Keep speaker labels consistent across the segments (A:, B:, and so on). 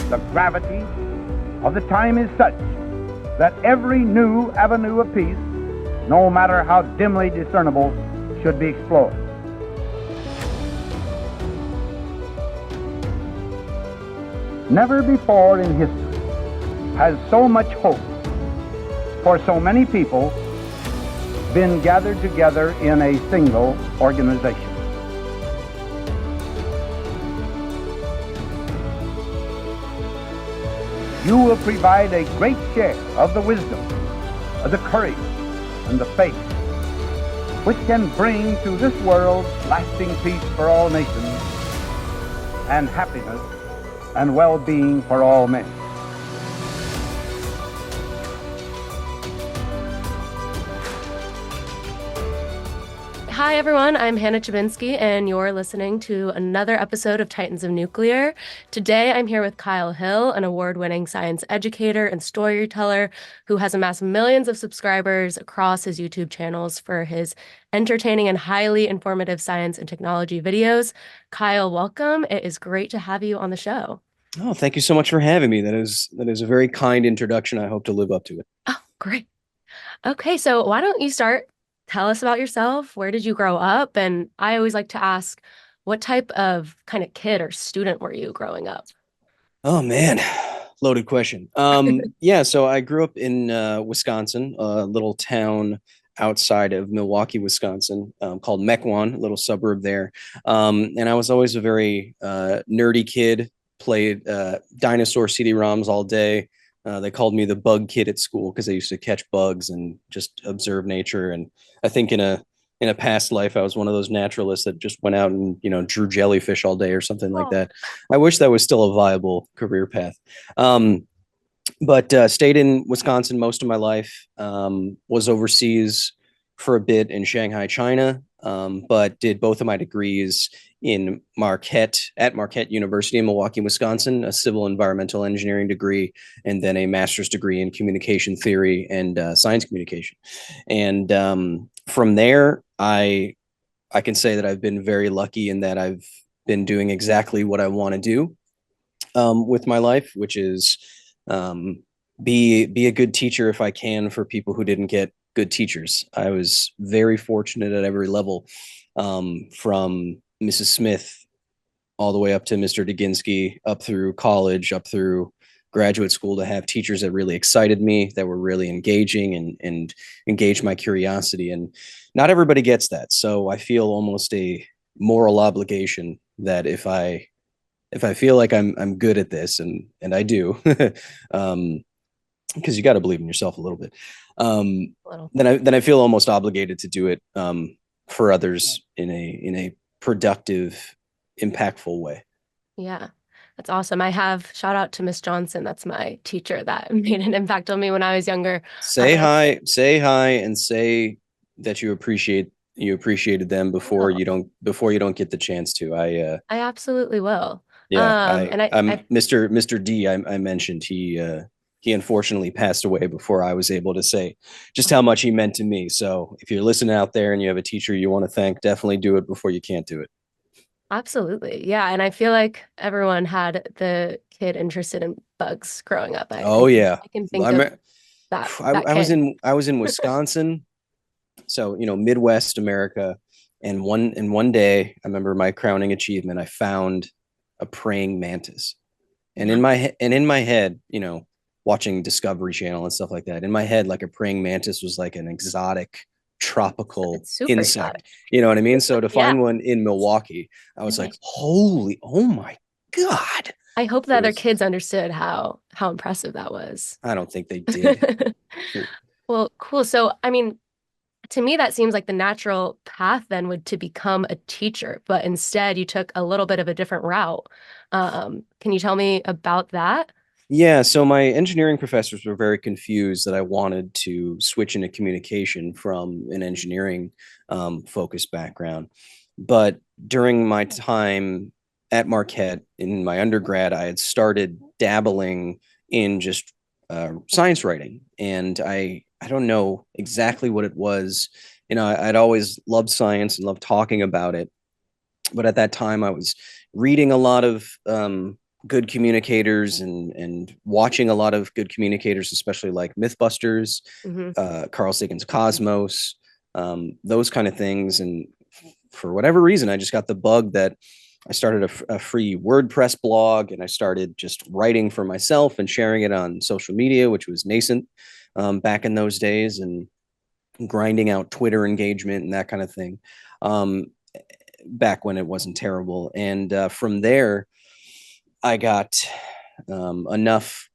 A: The gravity of the time is such that every new avenue of peace, no matter how dimly discernible, should be explored. Never before in history has so much hope for so many people been gathered together in a single organization. You will provide a great share of the wisdom, of the courage, and the faith which can bring to this world lasting peace for all nations and happiness and well-being for all men.
B: Hi, everyone. I'm Hannah Chabinsky, and you're listening to another episode of Titans of Nuclear. Today, I'm here with Kyle Hill, an award-winning science educator and storyteller who has amassed millions of subscribers across his YouTube channels for his entertaining and highly informative science and technology videos. Kyle, welcome. It is great to have you on the show.
C: Oh, thank you so much for having me. That is a very kind introduction. I hope to live up to it.
B: Oh, great. Okay, so why don't you start? Tell us about yourself. Where did you grow up? And I always like to ask, what type of kind of kid or student were you growing up?
C: Oh, man. Loaded question. Yeah, so I grew up in Wisconsin, a little town outside of Milwaukee, Wisconsin, called Mequon, a little suburb there. And I was always a very nerdy kid, played dinosaur CD-ROMs all day. They called me the bug kid at school because I used to catch bugs and just observe nature. And I think in a past life, I was one of those naturalists that just went out and, drew jellyfish all day or something like that. I wish that was still a viable career path. But stayed in Wisconsin most of my life, was overseas for a bit in Shanghai, China, but did both of my degrees at Marquette University in Milwaukee, Wisconsin, a civil environmental engineering degree, and then a master's degree in communication theory and science communication. And from there, I can say that I've been very lucky in that I've been doing exactly what I want to do with my life, which is be a good teacher if I can for people who didn't get good teachers. I was very fortunate at every level, from Mrs. Smith all the way up to Mr. Duginsky, up through college, up through graduate school, to have teachers that really excited me, that were really engaging and engaged my curiosity. And not everybody gets that. So I feel almost a moral obligation that if I feel like I'm good at this, and I do, because you got to believe in yourself a little bit, then I feel almost obligated to do it for others in a productive, impactful way.
B: Yeah, that's awesome. I have shout out to Miss Johnson. That's my teacher that made an impact on me when I was younger.
C: Say hi, and say that you appreciated them before you don't get the chance to. I
B: absolutely will.
C: Yeah, I'm Mr. D. I mentioned he unfortunately passed away before I was able to say just how much he meant to me. So if you're listening out there and you have a teacher you want to thank, definitely do it before you can't do it.
B: Absolutely. Yeah. And I feel like everyone had the kid interested in bugs growing up. I can think of that.
C: I was in Wisconsin, so, Midwest America. And one day, I remember my crowning achievement, I found a praying mantis. And in my head, watching Discovery Channel and stuff like that, in my head, like a praying mantis was like an exotic tropical insect. Exotic. You know what I mean? So to find one in Milwaukee, I was like, oh my God.
B: I hope the other kids understood how impressive that was.
C: I don't think they did.
B: Well, cool. So, I mean, to me, that seems like the natural path then would to become a teacher, but instead you took a little bit of a different route. Can you tell me about that?
C: Yeah, so my engineering professors were very confused that I wanted to switch into communication from an engineering focused background. But during my time at Marquette in my undergrad, I had started dabbling in just science writing. And I don't know exactly what it was. I'd always loved science and loved talking about it. But at that time, I was reading a lot of good communicators and watching a lot of good communicators, especially like Mythbusters,
B: Hmm.
C: Carl Sagan's Cosmos, those kind of things. And for whatever reason, I just got the bug that I started a free WordPress blog, and I started just writing for myself and sharing it on social media, which was nascent back in those days, and grinding out Twitter engagement and that kind of thing. Um, Back when it wasn't terrible. And from there, I got enough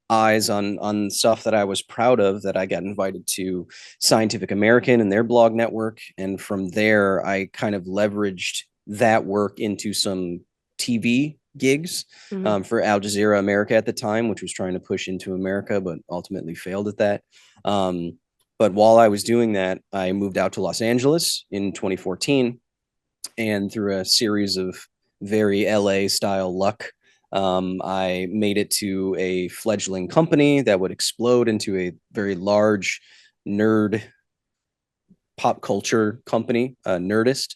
C: eyes on stuff that I was proud of that I got invited to Scientific American and their blog network. And from there, I kind of leveraged that work into some TV gigs
B: Hmm.
C: for Al Jazeera America at the time, which was trying to push into America, but ultimately failed at that. But while I was doing that, I moved out to Los Angeles in 2014. And through a series of very LA style luck, I made it to a fledgling company that would explode into a very large nerd pop culture company, Nerdist,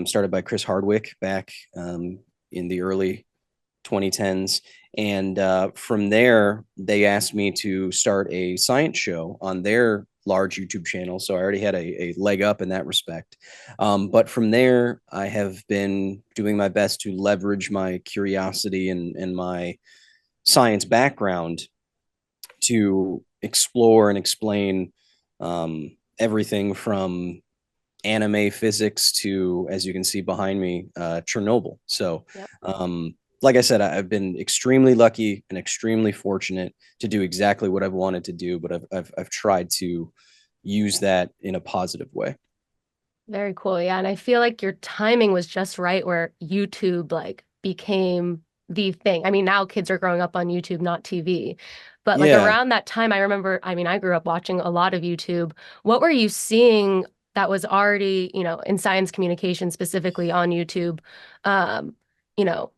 C: started by Chris Hardwick back in the early 2010s. And from there, they asked me to start a science show on their large YouTube channel. So I already had a leg up in that respect. But from there, I have been doing my best to leverage my curiosity and my science background to explore and explain everything from anime physics to, as you can see behind me, Chernobyl. So,
B: Yep.
C: like I said, I've been extremely lucky and extremely fortunate to do exactly what I've wanted to do, but I've tried to use that in a positive way.
B: Very cool. Yeah. And I feel like your timing was just right where YouTube like became the thing. I mean, now kids are growing up on YouTube, not TV. But like
C: Yeah,
B: around that time, I remember, I mean, I grew up watching a lot of YouTube. What were you seeing that was already, in science communication specifically on YouTube? Um, you know,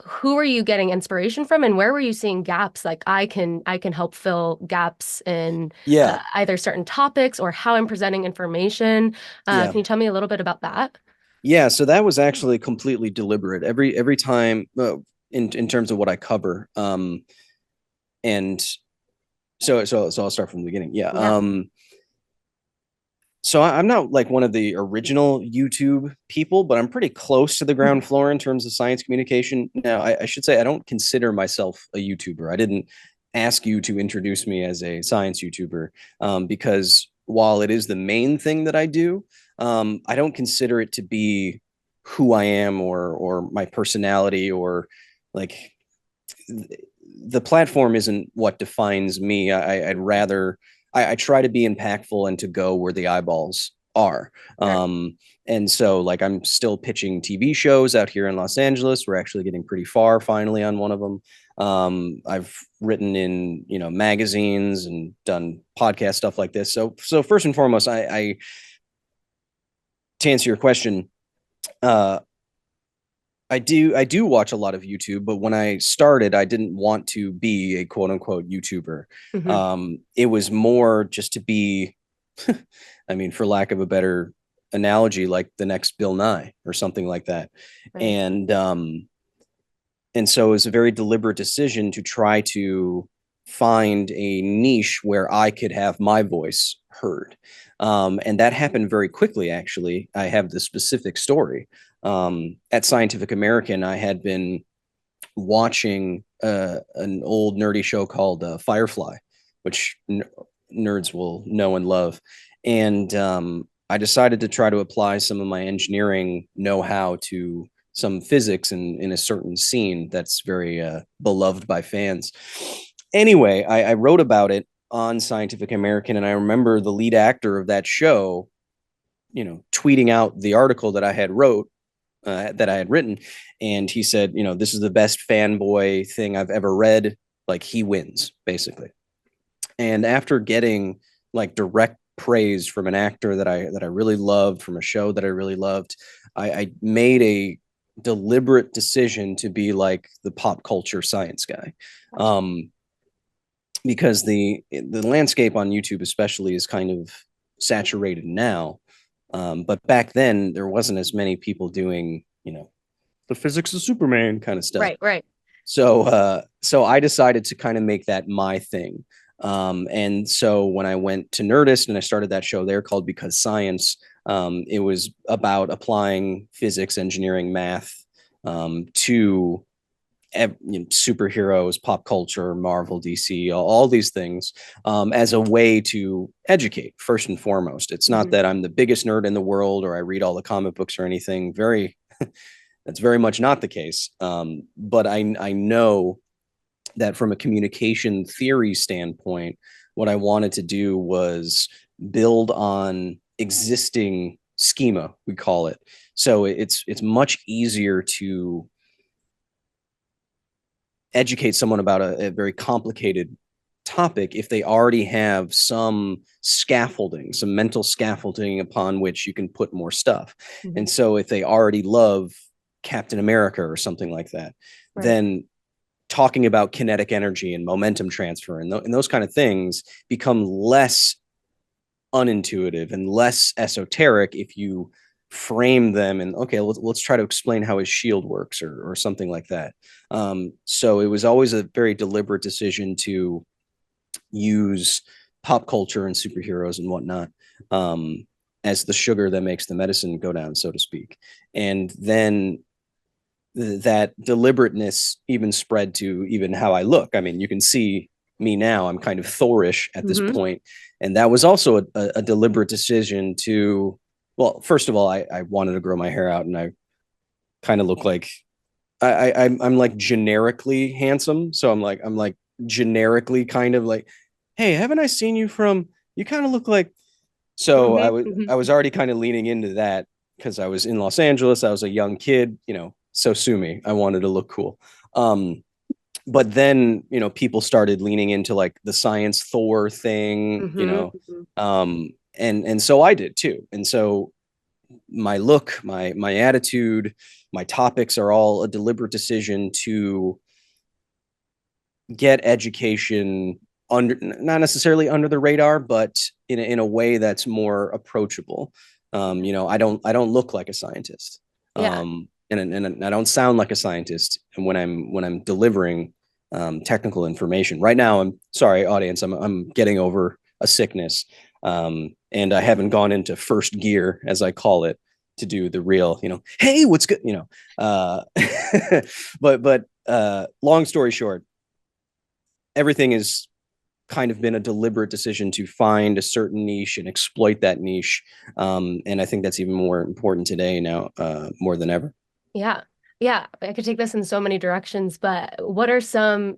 B: who were you getting inspiration from and where were you seeing gaps? Like I can help fill gaps in
C: yeah,
B: either certain topics or how I'm presenting information.
C: yeah,
B: Can you tell me a little bit about that?
C: yeah. So that was actually completely deliberate. Every time, in terms of what I cover, and so I'll start from the beginning. Yeah.
B: Yeah.
C: So I'm not like one of the original YouTube people, but I'm pretty close to the ground floor in terms of science communication. Now, I should say I don't consider myself a YouTuber. I didn't ask you to introduce me as a science YouTuber because while it is the main thing that I do, I don't consider it to be who I am or my personality or like the platform isn't what defines me. I'd rather I try to be impactful and to go where the eyeballs are.
B: Sure.
C: And so like I'm still pitching TV shows out here in Los Angeles. We're actually getting pretty far finally on one of them. I've written in magazines and done podcast stuff like this. So first and foremost, I to answer your question, uh, I do watch a lot of YouTube, but when I started, I didn't want to be a quote unquote YouTuber.
B: Hmm.
C: It was more just to be, I mean, for lack of a better analogy, like the next Bill Nye or something like that.
B: Right.
C: And and so it was a very deliberate decision to try to find a niche where I could have my voice heard. And that happened very quickly, actually. I have the specific story. At Scientific American, I had been watching an old nerdy show called Firefly, which nerds will know and love. And I decided to try to apply some of my engineering know-how to some physics in a certain scene that's very beloved by fans. Anyway, I wrote about it on Scientific American, and I remember the lead actor of that show, tweeting out the article that I had written, and he said, this is the best fanboy thing I've ever read. Like he wins, basically. And after getting like direct praise from an actor that I really loved, from a show that I really loved, I made a deliberate decision to be like the pop culture science guy. Um, because the landscape on YouTube especially is kind of saturated now. But back then there wasn't as many people doing, the physics of Superman kind of stuff.
B: Right. Right.
C: So I decided to kind of make that my thing. And so when I went to Nerdist and I started that show there called Because Science, it was about applying physics, engineering, math to superheroes, pop culture, Marvel, DC, all these things as a way to educate first and foremost. It's not that I'm the biggest nerd in the world or I read all the comic books or anything. That's very much not the case. But I know that from a communication theory standpoint, what I wanted to do was build on existing schema, we call it. So it's much easier to educate someone about a very complicated topic if they already have some scaffolding, some mental scaffolding upon which you can put more stuff.
B: Mm-hmm.
C: And so if they already love Captain America or something like that,
B: Right.
C: then talking about kinetic energy and momentum transfer and those kind of things become less unintuitive and less esoteric if you frame them and okay, let's try to explain how his shield works or something like that. So it was always a very deliberate decision to use pop culture and superheroes and whatnot as the sugar that makes the medicine go down, so to speak. And then that deliberateness even spread to even how I look. I mean, you can see me now, I'm kind of Thorish at this point. And that was also a deliberate decision to, well, first of all, I wanted to grow my hair out and I kind of look like I'm like generically handsome. So I'm like generically kind of like, hey, haven't I seen you from, you kind of look like, so I was already kind of leaning into that because I was in Los Angeles. I was a young kid, so sue me. I wanted to look cool. But then, people started leaning into like the science Thor thing, and so I did too. And so my look, my attitude, my topics are all a deliberate decision to get education under, not necessarily under the radar, but in a way that's more approachable. I don't look like a scientist.
B: Yeah.
C: And I don't sound like a scientist. And when I'm delivering technical information right now, I'm sorry, audience, I'm getting over a sickness. And I haven't gone into first gear, as I call it, to do the real, hey, what's good, but long story short, everything is kind of been a deliberate decision to find a certain niche and exploit that niche. And I think that's even more important today now, more than ever.
B: Yeah. Yeah. I could take this in so many directions, but what are some,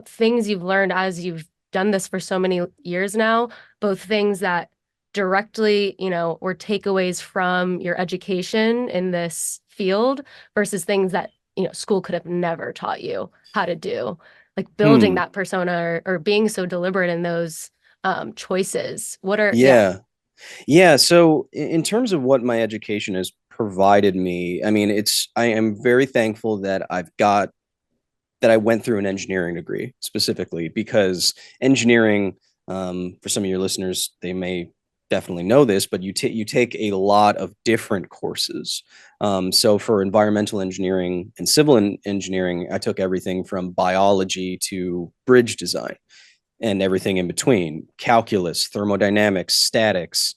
B: things you've learned as you've done this for so many years now, both things that directly, were takeaways from your education in this field versus things that, school could have never taught you how to do, like building that persona or being so deliberate in those choices. What are,
C: Yeah. So in terms of what my education has provided me, I mean, I am very thankful that I went through an engineering degree specifically because engineering, for some of your listeners, they may definitely know this, but you take a lot of different courses. So for environmental engineering and civil engineering, I took everything from biology to bridge design and everything in between: calculus, thermodynamics, statics,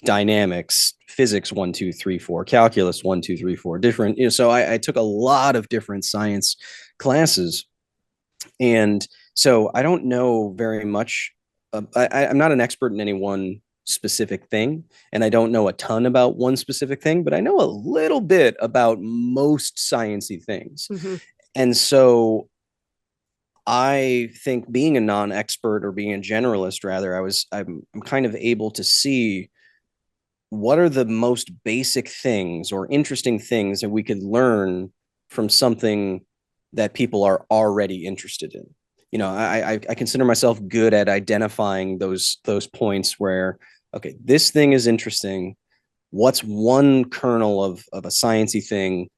C: dynamics, physics 1, 2, 3, 4, calculus 1, 2, 3, 4, different. So I took a lot of different science classes, and so I don't know very much. I'm not an expert in any one specific thing, and I don't know a ton about one specific thing, but I know a little bit about most sciencey things. And so I think being a non-expert or being a generalist, rather, I'm kind of able to see what are the most basic things or interesting things that we could learn from something that people are already interested in. I consider myself good at identifying those points where, okay, this thing is interesting. What's one kernel of a sciencey thing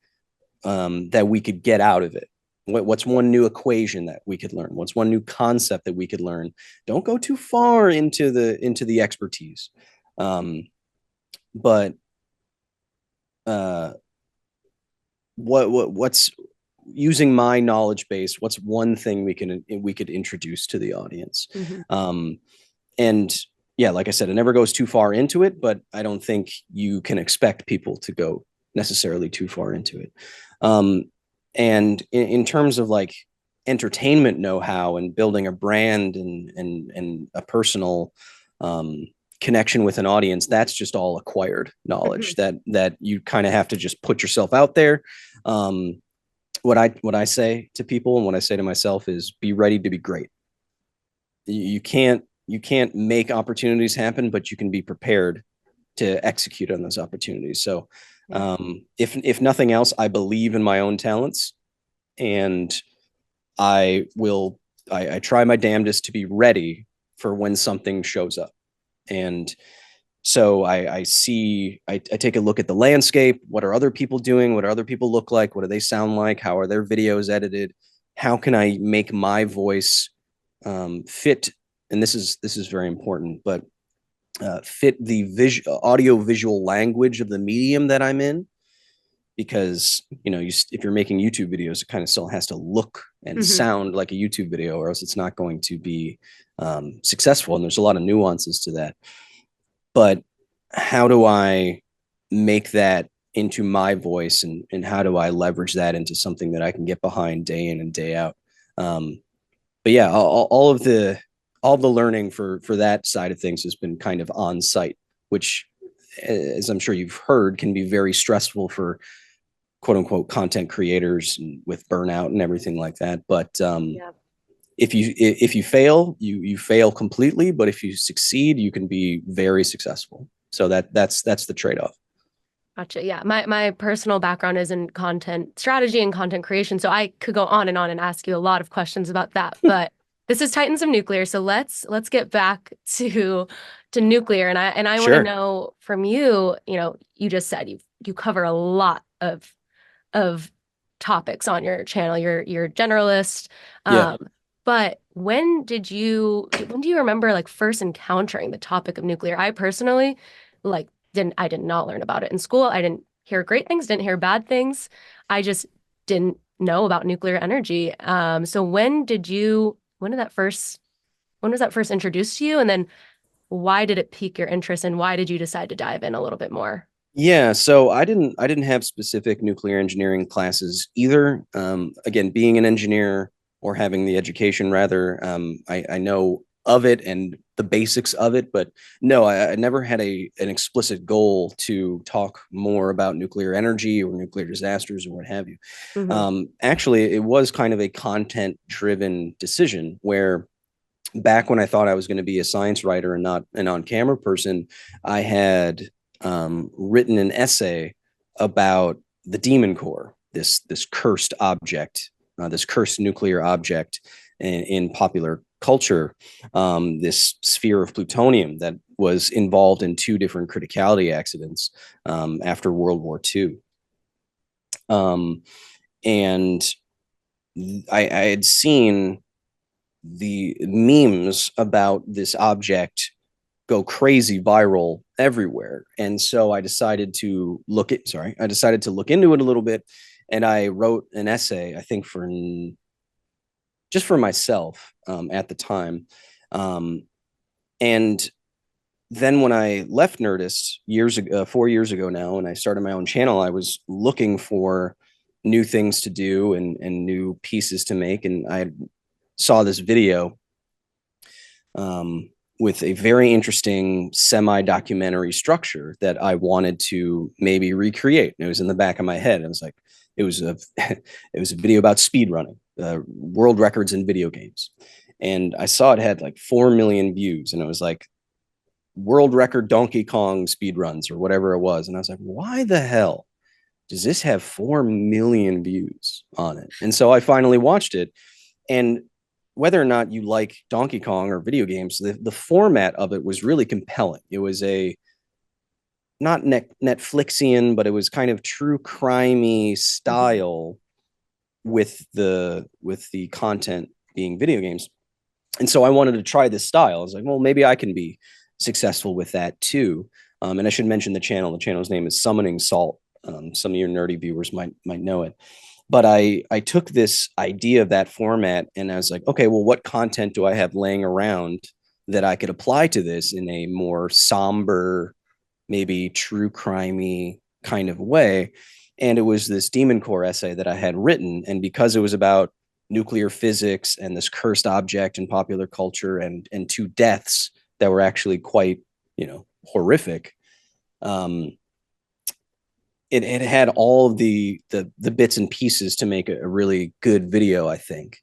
C: that we could get out of it? What's one new equation that we could learn? What's one new concept that we could learn? Don't go too far into the expertise. But what's using my knowledge base, what's one thing we could introduce to the audience? And yeah, like I said, it never goes too far into it, but I don't think you can expect people to go necessarily too far into it. And in terms of like entertainment know-how and building a brand and a personal connection with an audience, that's just all acquired knowledge that you kind of have to just put yourself out there. What I say to people and what I say to myself is be ready to be great. You can't make opportunities happen, but you can be prepared to execute on those opportunities. So if nothing else, I believe in my own talents, and I try my damnedest to be ready for when something shows up. And so I take a look at the landscape. What are other people doing? What do other people look like? What do they sound like? How are their videos edited? How can I make my voice fit? And this is very important, but fit the audio visual language of the medium that I'm in. Because, you know, if you're making YouTube videos, it kind of still has to look and sound like a YouTube video, or else it's not going to be successful. And there's a lot of nuances to that. But how do I make that into my voice, and how do I leverage that into something that I can get behind day in and day out? But yeah, all the learning for that side of things has been kind of on site, which, as I'm sure you've heard, can be very stressful for quote unquote content creators and with burnout and everything like that. But if you fail, you fail completely. But if you succeed, you can be very successful. So that's the trade-off.
B: Gotcha. Yeah. My personal background is in content strategy and content creation. So I could go on and ask you a lot of questions about that. But this is Titans of Nuclear. So let's get back to nuclear. And I
C: Sure.
B: want to know from you, you know, you just said you cover a lot of topics on your channel. You're a generalist. But when do you remember like first encountering the topic of nuclear? I personally I did not learn about it in school. I didn't hear great things, didn't hear bad things. I just didn't know about nuclear energy. So when was that first introduced to you? And then why did it pique your interest, and why did you decide to dive in a little bit more?
C: Yeah, so I didn't have specific nuclear engineering classes either. Again, being an engineer, or having the education rather, I know of it and the basics of it, but no, I never had an explicit goal to talk more about nuclear energy or nuclear disasters or what have you. Actually, it was kind of a content-driven decision where, back when I thought I was going to be a science writer and not an on-camera person, I had written an essay about the Demon Core, this cursed object, this cursed nuclear object in popular culture, this sphere of plutonium that was involved in 2 different criticality accidents after World War II. And I had seen the memes about this object go crazy viral everywhere. And so I decided to look into it a little bit. And I wrote an essay, I think just for myself at the time. And then when I left Nerdist 4 years ago now, and I started my own channel, I was looking for new things to do and new pieces to make. And I saw this video with a very interesting semi-documentary structure that I wanted to maybe recreate. And it was in the back of my head. It was a video about speed running, world records in video games. And I saw it had like 4 million views, and it was like world record Donkey Kong speed runs or whatever it was. And I was like, why the hell does this have 4 million views on it? And so I finally watched it. And whether or not you like Donkey Kong or video games, the format of it was really compelling. It was not Netflixian, but it was kind of true crimey style with the content being video games. And so I wanted to try this style. I was like, well, maybe I can be successful with that too. And I should mention the channel. The channel's name is Summoning Salt. Some of your nerdy viewers might know it. But I took this idea of that format and I was like, okay, well, what content do I have laying around that I could apply to this in a more somber, maybe true crimey kind of way? And it was this Demon Core essay that I had written. And because it was about nuclear physics and this cursed object in popular culture and two deaths that were actually quite, horrific, it had all of the bits and pieces to make a really good video, I think.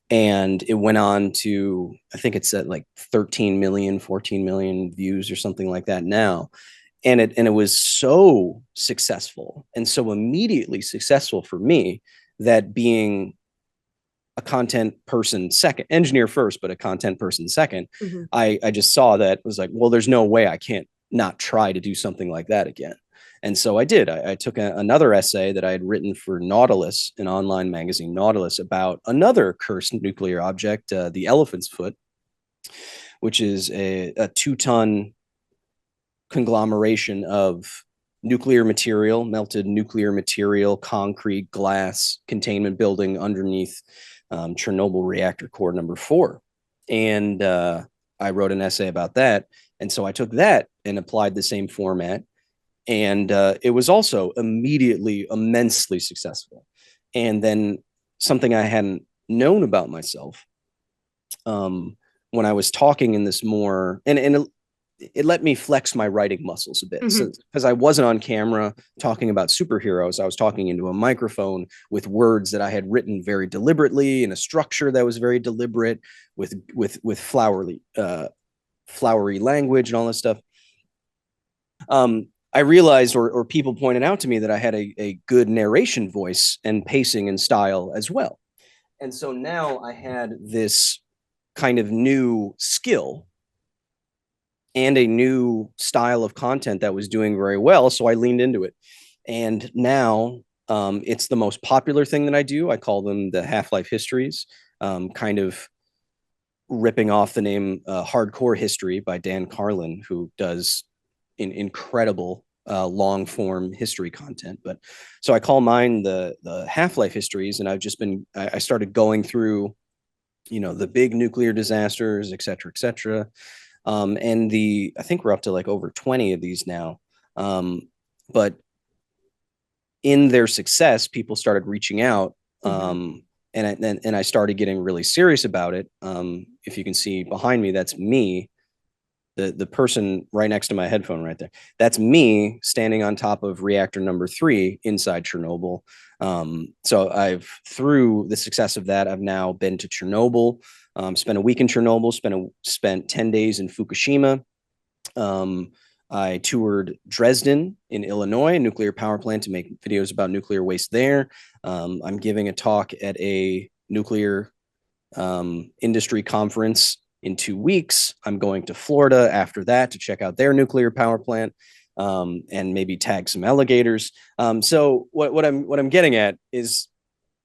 C: And it went on to, I think it's at like 13 million, 14 million views or something like that now. And it was so successful and so immediately successful for me that being a content person second, engineer first, but a content person second, I just saw that, was like, well, there's no way I can't not try to do something like that again. And so I did. I took another essay that I had written for Nautilus, an online magazine, Nautilus, about another cursed nuclear object, the elephant's foot, which is a 2-ton conglomeration of nuclear material, melted nuclear material, concrete, glass, containment building underneath Chernobyl reactor core number 4. And I wrote an essay about that. And so I took that and applied the same format. And it was also immediately immensely successful. And then something I hadn't known about myself, when I was talking in this more, and it let me flex my writing muscles a bit, because I wasn't on camera talking about superheroes. I was talking into a microphone with words that I had written very deliberately in a structure that was very deliberate, with flowery language and all this stuff. I realized, or people pointed out to me, that I had a good narration voice and pacing and style as well. And so now I had this kind of new skill and a new style of content that was doing very well. So I leaned into it. And now it's the most popular thing that I do. I call them the Half-Life histories, kind of ripping off the name Hardcore History by Dan Carlin, who does incredible long form history content. But so I call mine the Half-Life histories. And I started going through, the big nuclear disasters, et cetera, et cetera. And I think we're up to like over 20 of these now. But in their success, people started reaching out. And I started getting really serious about it. If you can see behind me, that's me, the person right next to my headphone right there. That's me standing on top of reactor number 3 inside Chernobyl. So through the success of that, I've now been to Chernobyl. Spent a week in Chernobyl, spent 10 days in Fukushima. I toured Dresden in Illinois, a nuclear power plant, to make videos about nuclear waste there. I'm giving a talk at a nuclear industry conference in 2 weeks. I'm going to Florida after that to check out their nuclear power plant, and maybe tag some alligators. So what I'm getting at is,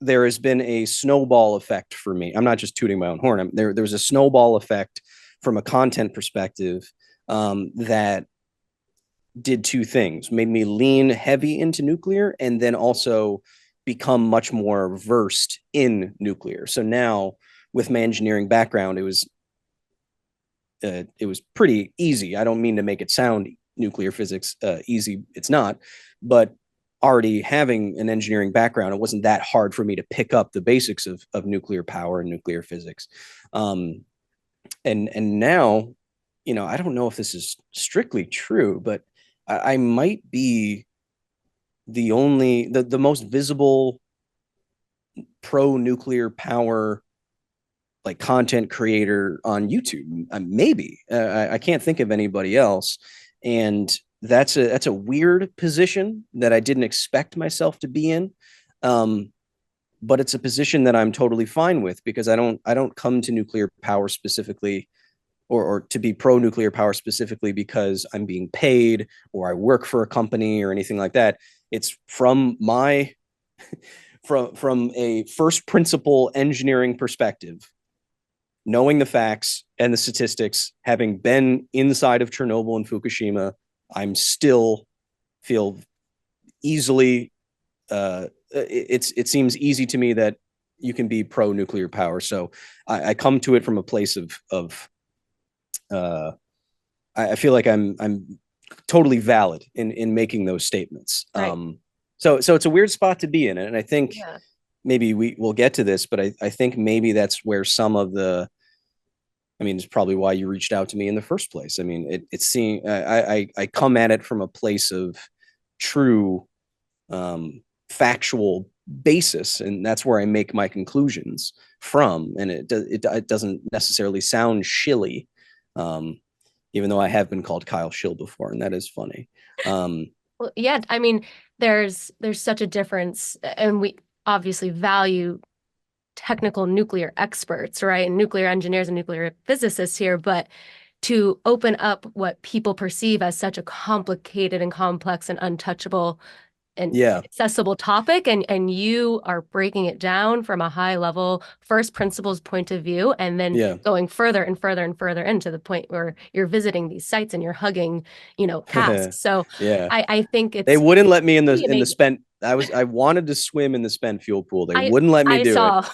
C: there has been a snowball effect for me. I'm not just tooting my own horn. There was a snowball effect from a content perspective that did 2 things: made me lean heavy into nuclear, and then also become much more versed in nuclear. So now, with my engineering background, it was pretty easy. I don't mean to make it sound nuclear physics easy. It's not, but already having an engineering background, it wasn't that hard for me to pick up the basics of nuclear power and nuclear physics. And now, I don't know if this is strictly true, but I might be the most visible pro nuclear power like content creator on YouTube. Maybe I can't think of anybody else. And that's a weird position that I didn't expect myself to be in. But it's a position that I'm totally fine with, because I don't come to nuclear power specifically, or to be pro nuclear power specifically because I'm being paid or I work for a company or anything like that. It's from my from a first principle engineering perspective, knowing the facts and the statistics, having been inside of Chernobyl and Fukushima, I'm still feel easily it seems easy to me that you can be pro nuclear power. So I come to it from a place of I feel like I'm totally valid in making those statements.
B: Right.
C: So it's a weird spot to be in, and I think
B: Yeah.
C: maybe we'll get to this, but I think maybe that's where some of the, I mean, it's probably why you reached out to me in the first place. I mean, it's seeing I come at it from a place of true factual basis, and that's where I make my conclusions from, and it doesn't necessarily sound shilly, even though I have been called Kyle Shill before, and that is funny.
B: Well, yeah, I mean, there's such a difference, and we obviously value technical nuclear experts, right? And nuclear engineers and nuclear physicists here, but to open up what people perceive as such a complicated and complex and untouchable and
C: Yeah,
B: accessible topic, and you are breaking it down from a high level first principles point of view, and then
C: yeah,
B: going further and further and further into the point where you're visiting these sites and you're hugging, tasks. So
C: yeah.
B: I think
C: They
B: it's
C: wouldn't let me in
B: pretty
C: the
B: amazing.
C: spent. I wanted to swim in the spent fuel pool. They
B: I
C: wouldn't let me
B: I
C: do it.
B: saw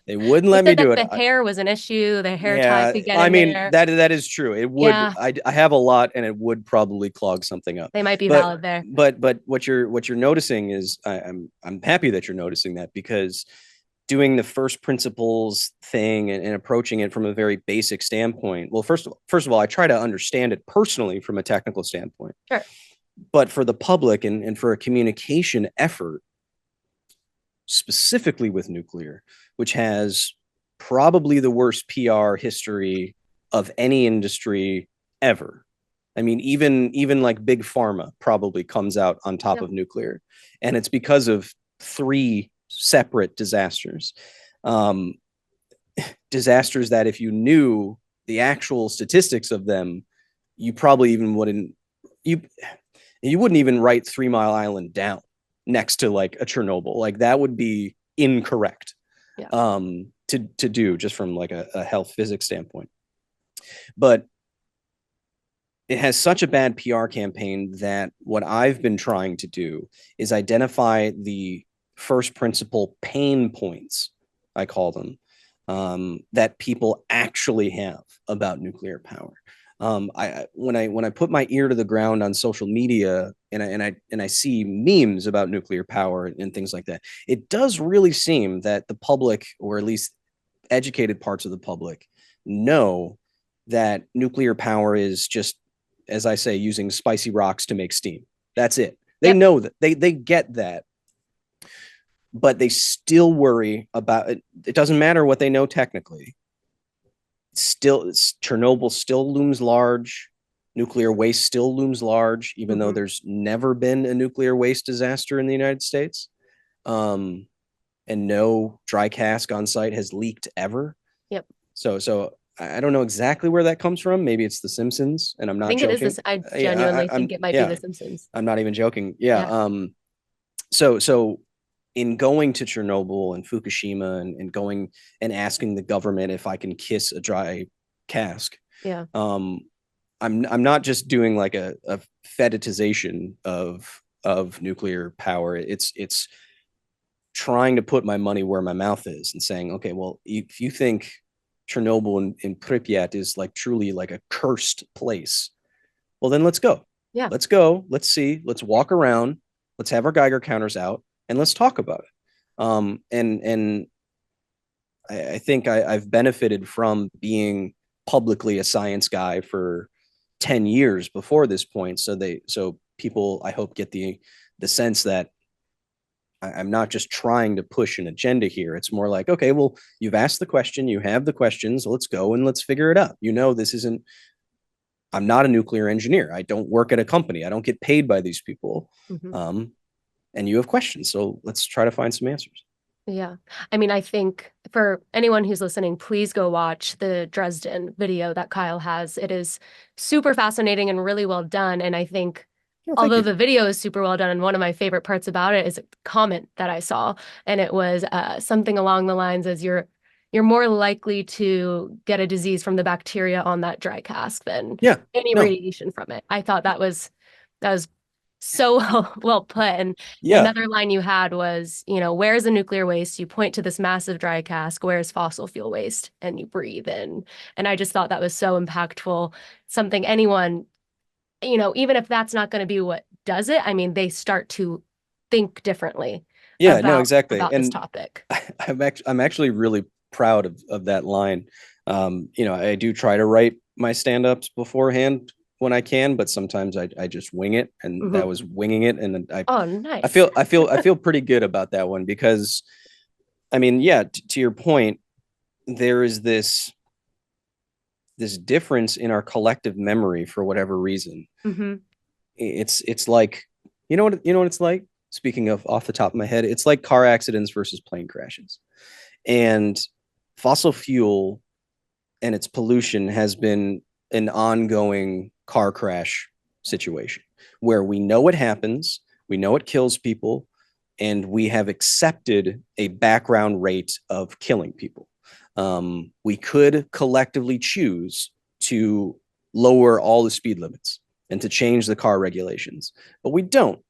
C: They wouldn't
B: they
C: let me
B: said
C: do
B: that
C: it.
B: the hair was an issue, the hair tie
C: Yeah,
B: could get
C: I
B: in
C: mean
B: there.
C: that is true. It would.
B: Yeah,
C: I have a lot, and it would probably clog something up.
B: they might be
C: But
B: valid there.
C: but what you're noticing is I'm happy that you're noticing that, because doing the first principles thing and approaching it from a very basic standpoint. Well, first of all, I try to understand it personally from a technical standpoint.
B: Sure.
C: But for the public and for a communication effort, specifically with nuclear, which has probably the worst PR history of any industry ever. I mean, even like big pharma probably comes out on top
B: Yep.
C: of nuclear, and it's because of three separate disasters. Um, Disasters that if you knew the actual statistics of them, you probably even wouldn't you you wouldn't even write 3 Mile Island down next to like a Chernobyl. Like that would be incorrect
B: Yeah.
C: to do just from like a health physics standpoint. But it has such a bad PR campaign that what I've been trying to do is identify the first principle pain points, I call them, that people actually have about nuclear power. When I put my ear to the ground on social media and I see memes about nuclear power and things like that, it does really seem that the public, or at least educated parts of the public, know that nuclear power is just, as I say, using spicy rocks to make steam. That's it. They
B: Yep.
C: know that. They get that. But they still worry about it. It doesn't matter what they know technically. Chernobyl still looms large. Nuclear waste still looms large, even though there's never been a nuclear waste disaster in the United States. And no dry cask on site has leaked ever.
B: Yep.
C: So I don't know exactly where that comes from. Maybe it's The Simpsons, and I'm
B: I
C: not
B: think
C: joking.
B: it is this. I
C: Yeah,
B: genuinely think it might be
C: yeah,
B: The Simpsons.
C: I'm not even joking. Yeah.
B: Yeah.
C: So in going to Chernobyl and Fukushima and going and asking the government if I can kiss a dry cask,
B: Yeah.
C: I'm not just doing like a fetishization of nuclear power. It's trying to put my money where my mouth is and saying, okay, well, if you think Chernobyl and Pripyat is like truly like a cursed place, well, then let's go.
B: Yeah.
C: Let's go. Let's see. Let's walk around. Let's have our Geiger counters out and let's talk about it. And I think I've benefited from being publicly a science guy for 10 years before this point. So people, I hope, get the sense that I'm not just trying to push an agenda here. It's more like, okay, well, you've asked the question, you have the questions, let's go and let's figure it out. This isn't, I'm not a nuclear engineer. I don't work at a company. I don't get paid by these people. And you have questions. So let's try to find some answers.
B: Yeah. I mean, I think for anyone who's listening, please go watch the Dresden video that Kyle has. It is super fascinating and really well done. And I think although the video is super well done, and one of my favorite parts about it is a comment that I saw, and it was something along the lines as you're more likely to get a disease from the bacteria on that dry cask than any radiation from it. I thought that was So well put. And
C: Yeah,
B: another line you had was, where's the nuclear waste? You point to this massive dry cask. Where's fossil fuel waste? And you breathe in. And I just thought that was so impactful. Something anyone, even if that's not going to be what does it, I mean, they start to think differently
C: yeah, no, exactly.
B: about this
C: And
B: topic.
C: I'm actually really proud of that line. I do try to write my stand-ups beforehand when I can, but sometimes I just wing it, and that
B: Mhm.
C: was winging it. And
B: Oh,
C: I
B: nice.
C: feel I feel I feel pretty good about that one because I mean, yeah, to your point, there is this difference in our collective memory for whatever reason.
B: Hmm.
C: It's like you know what it's like. Speaking of off the top of my head, it's like car accidents versus plane crashes. And fossil fuel and its pollution has been an ongoing car crash situation where we know it happens, we know it kills people, and we have accepted a background rate of killing people. We could collectively choose to lower all the speed limits and to change the car regulations, but we don't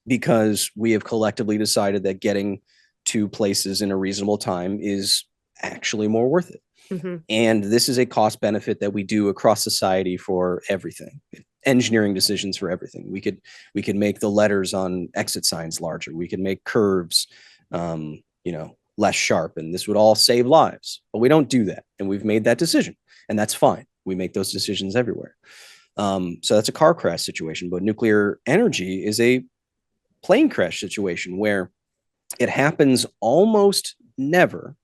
C: because we have collectively decided that getting to places in a reasonable time is actually more worth it.
B: Hmm.
C: And this is a cost benefit that we do across society for everything. Engineering decisions for everything. We could make the letters on exit signs larger. We could make curves, less sharp, and this would all save lives. But we don't do that, and we've made that decision, and that's fine. We make those decisions everywhere. So that's a car crash situation. But nuclear energy is a plane crash situation where it happens almost never,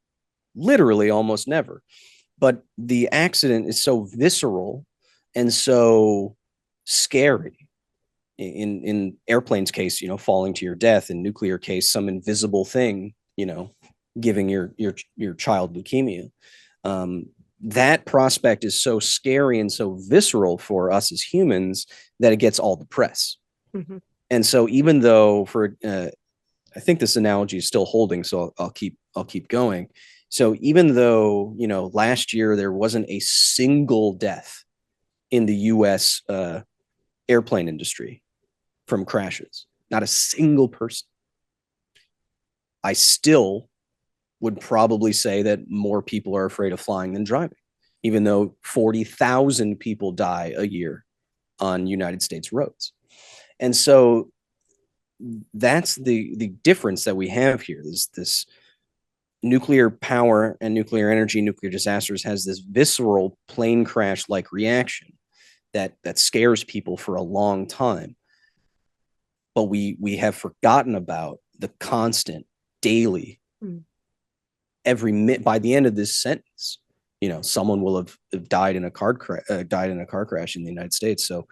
C: literally almost never, but the accident is so visceral and so scary. In airplanes case, falling to your death. In nuclear case, some invisible thing, giving your child leukemia. That prospect is so scary and so visceral for us as humans that it gets all the press.
B: Hmm.
C: And so even though I think this analogy is still holding, so I'll keep going. So even though last year there wasn't a single death in the U.S. Airplane industry from crashes, not a single person, I still would probably say that more people are afraid of flying than driving, even though 40,000 people die a year on United States roads. And so that's the difference that we have here. This nuclear power and nuclear energy, nuclear disasters has this visceral plane crash like reaction that scares people for a long time. But we have forgotten about the constant daily by the end of this sentence, someone will have died in a car crash in the United States. So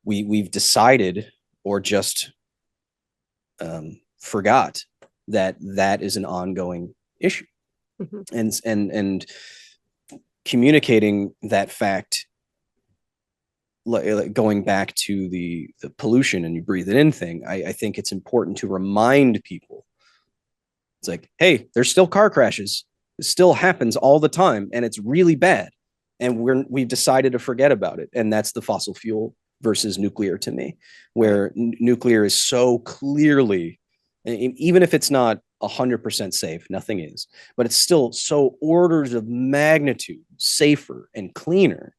C: we've decided or just forgot that is an ongoing issue.
B: Hmm.
C: And communicating that fact, going back to the pollution and you breathe it in thing, I think it's important to remind people. It's like, hey, there's still car crashes. It still happens all the time, and it's really bad. And we've decided to forget about it. And that's the fossil fuel versus nuclear to me, where nuclear is so clearly, even if it's not 100% safe, nothing is, but it's still so orders of magnitude safer and cleaner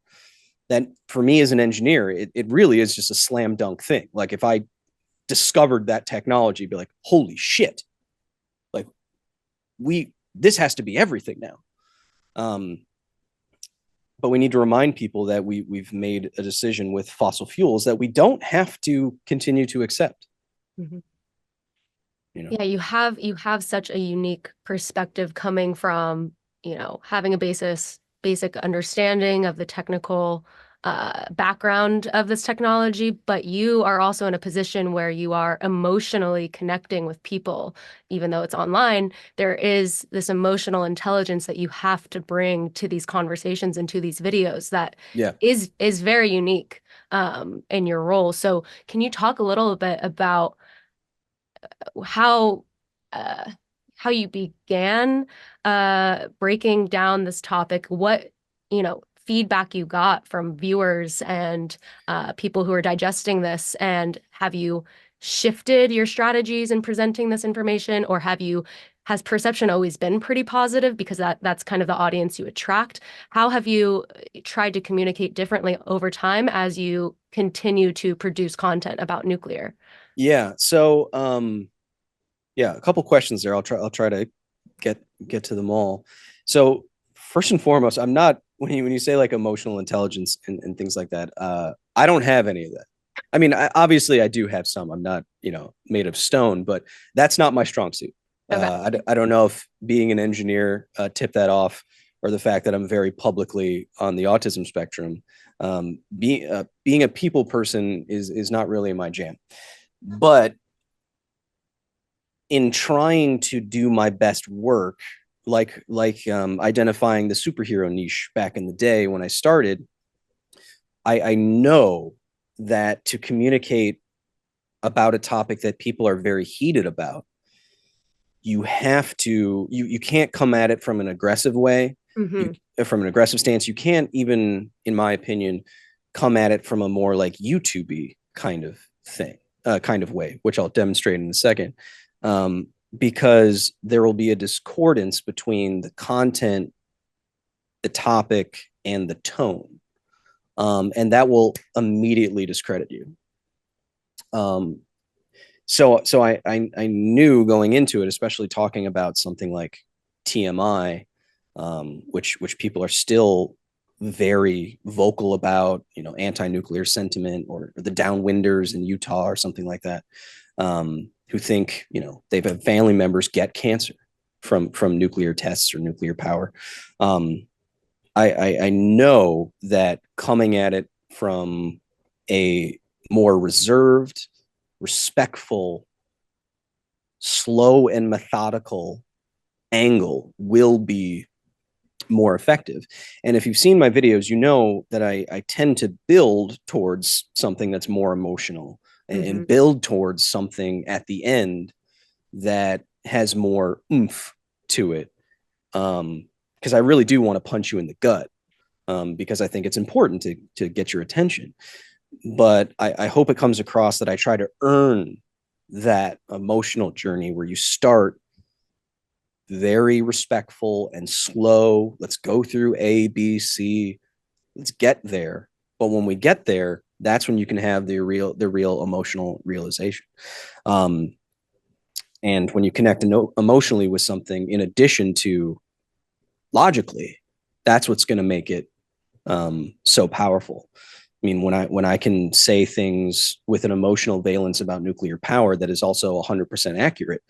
C: that for me as an engineer, it really is just a slam dunk thing. Like if I discovered that technology, be like, holy shit, like this has to be everything now. But we need to remind people that we've made a decision with fossil fuels that we don't have to continue to accept.
B: Hmm.
C: You know,
B: Yeah, you have such a unique perspective coming from, having a basic understanding of the technical background of this technology, but you are also in a position where you are emotionally connecting with people, even though it's online. There is this emotional intelligence that you have to bring to these conversations and to these videos that
C: yeah.
B: is very unique in your role. So, can you talk a little bit about how uh, how you began breaking down this topic, what feedback you got from viewers and people who are digesting this? And have you shifted your strategies in presenting this information, or has perception always been pretty positive because that's kind of the audience you attract? How have you tried to communicate differently over time as you continue to produce content about nuclear?
C: Yeah. So, yeah, a couple questions there. I'll try to get to them all. So first and foremost, I'm not, when you say like emotional intelligence and things like that, I don't have any of that. I mean, obviously I do have some. I'm not, made of stone, but that's not my strong suit.
B: Okay.
C: I don't know if being an engineer tipped that off, or the fact that I'm very publicly on the autism spectrum. Being a people person is not really my jam. But in trying to do my best work, like identifying the superhero niche back in the day when I started, I know that to communicate about a topic that people are very heated about, you have to you can't come at it from an aggressive way.
B: Mm-hmm.
C: From an aggressive stance. You can't even, in my opinion, come at it from a more like YouTube-y kind of thing, kind of way, which I'll demonstrate in a second. Because there will be a discordance between the content, the topic, and the tone. And that will immediately discredit you. So I knew going into it, especially talking about something like TMI, which people are still very vocal about, anti-nuclear sentiment, or the downwinders in Utah or something like that, who think, they've had family members get cancer from nuclear tests or nuclear power. I know that coming at it from a more reserved, respectful, slow and methodical angle will be more effective. And if you've seen my videos, you know that I tend to build towards something that's more emotional, and build towards something at the end that has more oomph to it. Because I really do want to punch you in the gut, because I think it's important to get your attention. But I hope it comes across that I try to earn that emotional journey where you start very respectful and slow. Let's go through A, B, C. Let's get there. But when we get there, that's when you can have the real emotional realization. And when you connect emotionally with something, in addition to logically, that's what's going to make it so powerful. I mean, when I can say things with an emotional valence about nuclear power that is also 100% accurate,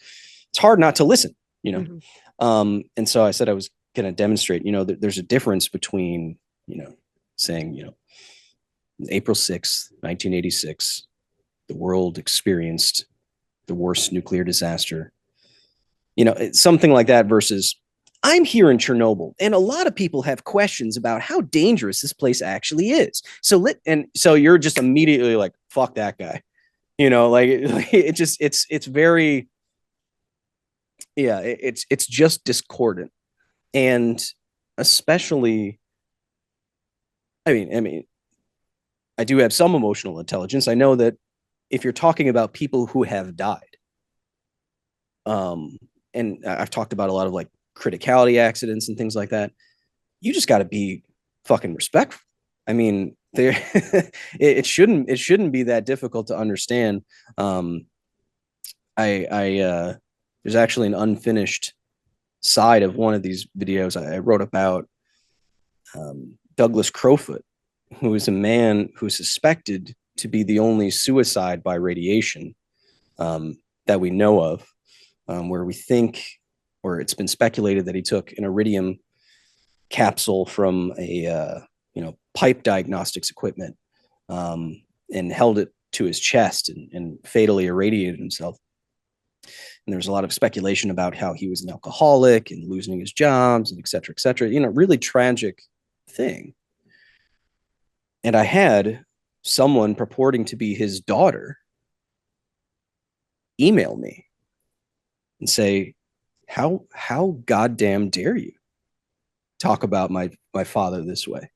C: it's hard not to listen, And so I said I was going to demonstrate, there's a difference between, saying, April 6th, 1986, the world experienced the worst nuclear disaster, something like that, versus I'm here in Chernobyl, and a lot of people have questions about how dangerous this place actually is. So you're just immediately like, fuck that guy, it's very, yeah, it's just discordant. And especially, I mean, I do have some emotional intelligence. I know that if you're talking about people who have died, and I've talked about a lot of like criticality accidents and things like that, you just got to be fucking respectful. I mean, there it shouldn't be that difficult to understand. There's actually an unfinished side of one of these videos I wrote about Douglas Crofoot, who is a man who's suspected to be the only suicide by radiation that we know of, where we think, or it's been speculated that he took an iridium capsule from a pipe diagnostics equipment, and held it to his chest and fatally irradiated himself. And there's a lot of speculation about how he was an alcoholic and losing his jobs, and et cetera, et cetera. Really tragic thing. And I had someone purporting to be his daughter email me and say, how goddamn dare you talk about my father this way?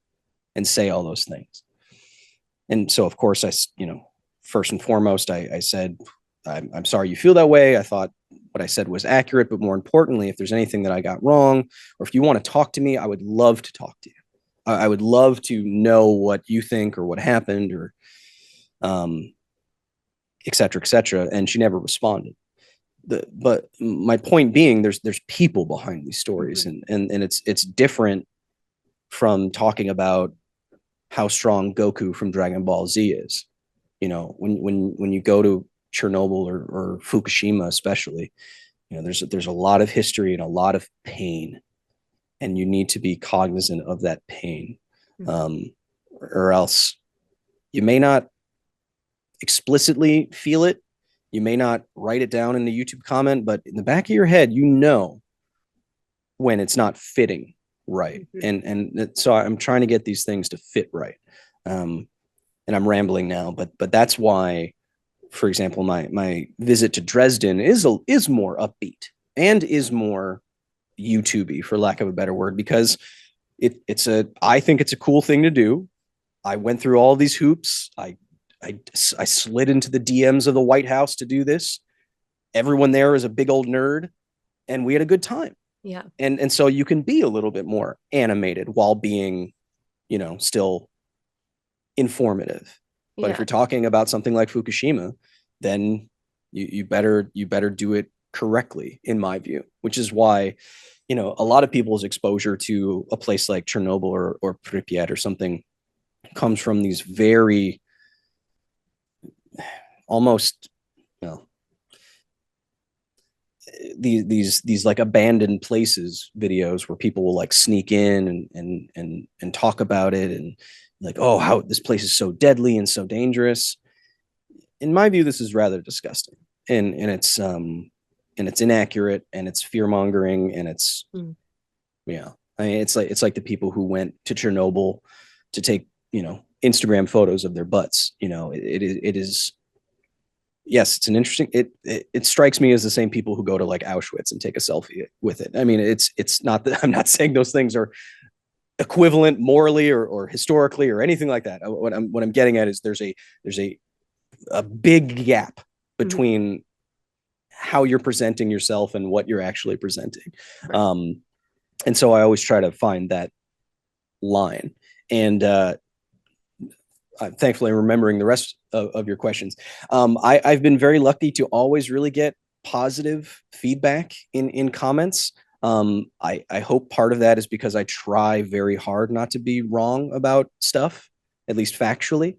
C: and say all those things. And so, of course, first and foremost, I said, I'm sorry you feel that way. I thought what I said was accurate, but more importantly, if there's anything that I got wrong, or if you want to talk to me, I would love to talk to you. I would love to know what you think or what happened, or et cetera, et cetera. And she never responded. But my point being, there's people behind these stories, and it's different from talking about how strong Goku from Dragon Ball Z is. When you go to Chernobyl or Fukushima, especially, there's a lot of history and a lot of pain, and you need to be cognizant of that pain, or else you may not explicitly feel it. You may not write it down in the YouTube comment, but in the back of your head, when it's not fitting right. And so I'm trying to get these things to fit right. And I'm rambling now, but that's why, for example, my visit to Dresden is more upbeat and is more YouTube-y, for lack of a better word, because I think it's a cool thing to do. I went through all these hoops. I slid into the DMs of the White House to do this. Everyone there is a big old nerd, and we had a good time.
B: Yeah.
C: And so you can be a little bit more animated while being, still informative. But if you're talking about something like Fukushima, then you better do it correctly, in my view, which is why, a lot of people's exposure to a place like Chernobyl or Pripyat or something comes from these very almost, these like abandoned places videos where people will like sneak in and talk about it, and like, oh, how this place is so deadly and so dangerous. In my view, this is rather disgusting, and it's inaccurate, and it's fear mongering, and it's I mean, it's like the people who went to Chernobyl to take Instagram photos of their butts. It is. Yes, it's an interesting. It strikes me as the same people who go to like Auschwitz and take a selfie with it. I mean, it's not that I'm not saying those things are equivalent morally or historically or anything like that. What I'm getting at is there's a big gap between how you're presenting yourself and what you're actually presenting. Right. And so I always try to find that line. And thankfully, remembering the rest of your questions. I've been very lucky to always really get positive feedback in comments. I hope part of that is because I try very hard not to be wrong about stuff, at least factually,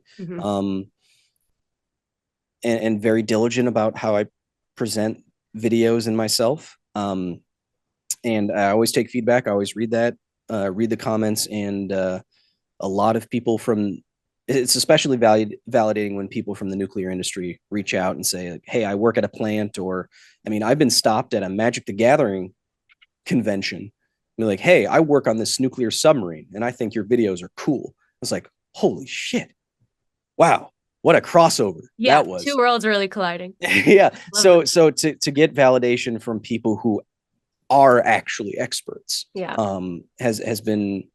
C: and very diligent about how I present videos and myself. And I always take feedback. I always read the comments, and a lot of people it's especially validating when people from the nuclear industry reach out and say, like, hey, I work at a plant, or, I mean, I've been stopped at a Magic the Gathering convention. They're like, hey, I work on this nuclear submarine, and I think your videos are cool. I was like, holy shit. Wow. What a crossover that was.
B: Two worlds really colliding.
C: Yeah. So to get validation from people who are actually experts, has been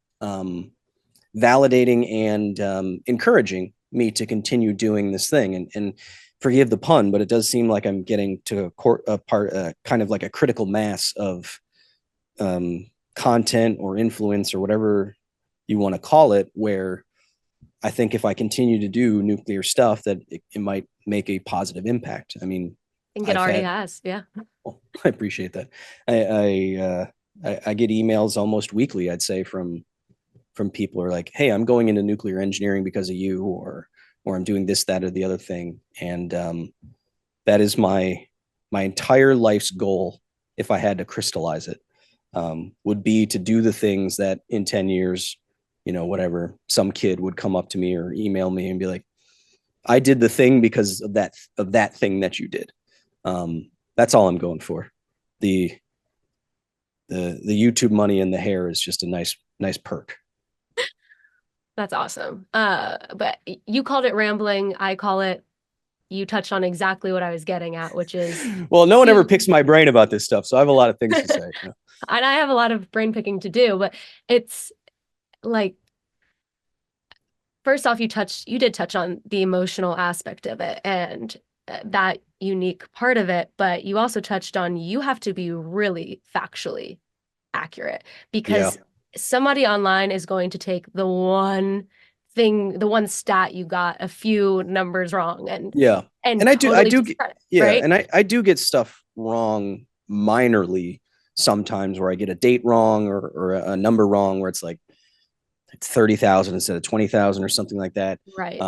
C: validating and encouraging me to continue doing this thing. And forgive the pun, but it does seem like I'm getting to kind of like a critical mass of content or influence or whatever you want to call it, where I think if I continue to do nuclear stuff, that it might make a positive impact. I mean,
B: I think it already has. Yeah.
C: Well, I appreciate that. I get emails almost weekly, I'd say, from people who are like, hey, I'm going into nuclear engineering because of you, or I'm doing this, that, or the other thing. And that is my entire life's goal, if I had to crystallize it, would be to do the things that in 10 years, whatever, some kid would come up to me or email me and be like, I did the thing because of that thing that you did. That's all I'm going for. The YouTube money and the hair is just a nice perk.
B: That's awesome. But you called it rambling. I call it, you touched on exactly what I was getting at, which is...
C: Well, no one ever picks my brain about this stuff, so I have a lot of things to say.
B: And I have a lot of brain picking to do, but it's like, first off, you did touch on the emotional aspect of it and that unique part of it, but you also touched on you have to be really factually accurate
C: Yeah.
B: because somebody online is going to take the one thing, the one stat you got a few numbers wrong
C: Yeah.
B: and
C: And I
B: totally
C: do get,
B: discredit,
C: yeah.
B: right?
C: And I do get stuff wrong minorly sometimes where I get a date wrong or a number wrong where it's like 30,000 instead of 20,000 or something like that.
B: Right.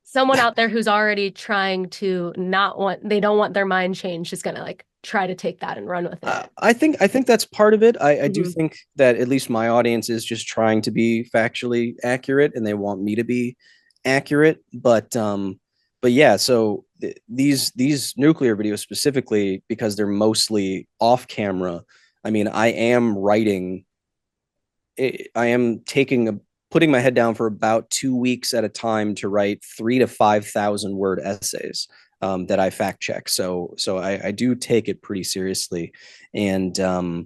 B: Someone out there who's already trying to they don't want their mind changed is going to like try to take that and run with it.
C: I think that's part of it. I do
B: Mhm.
C: think that at least my audience is just trying to be factually accurate and they want me to be accurate. But yeah, so these nuclear videos specifically, because they're mostly off camera, I mean, I am putting my head down for about 2 weeks at a time to write 3,000 to 5,000 word essays that I fact check. So I do take it pretty seriously, and I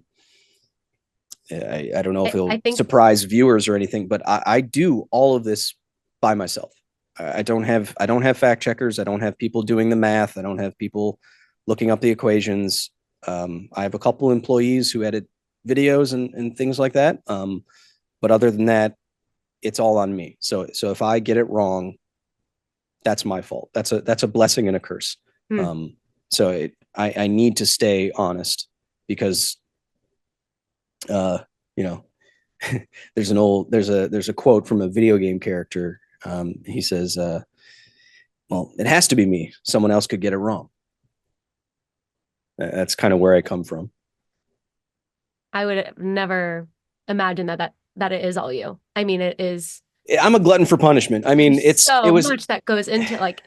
C: don't know if
B: I
C: it'll
B: think
C: surprise viewers or anything, but I do all of this by myself. I don't have fact checkers. I don't have people doing the math. I don't have people looking up the equations. I have a couple employees who edit videos and things like that. But other than that, it's all on me. So if I get it wrong, that's my fault. That's a blessing and a curse.
B: Hmm.
C: I need to stay honest because you know there's a quote from a video game character. He says, well, it has to be me. Someone else could get it wrong. That's kind of where I come from.
B: I would never imagine that it is all you. I mean, it is.
C: I'm a glutton for punishment. I mean,
B: There's
C: it
B: so
C: was
B: much that goes into like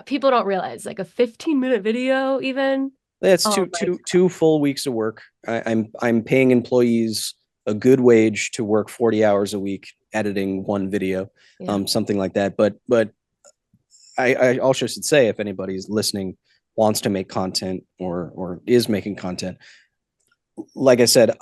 B: people don't realize like a 15-minute video even.
C: That's
B: Oh
C: two
B: my
C: two two full weeks of work. I'm paying employees a good wage to work 40 hours a week editing one video,
B: Yeah.
C: something like that. But I also should say if anybody's listening wants to make content or is making content, like I said,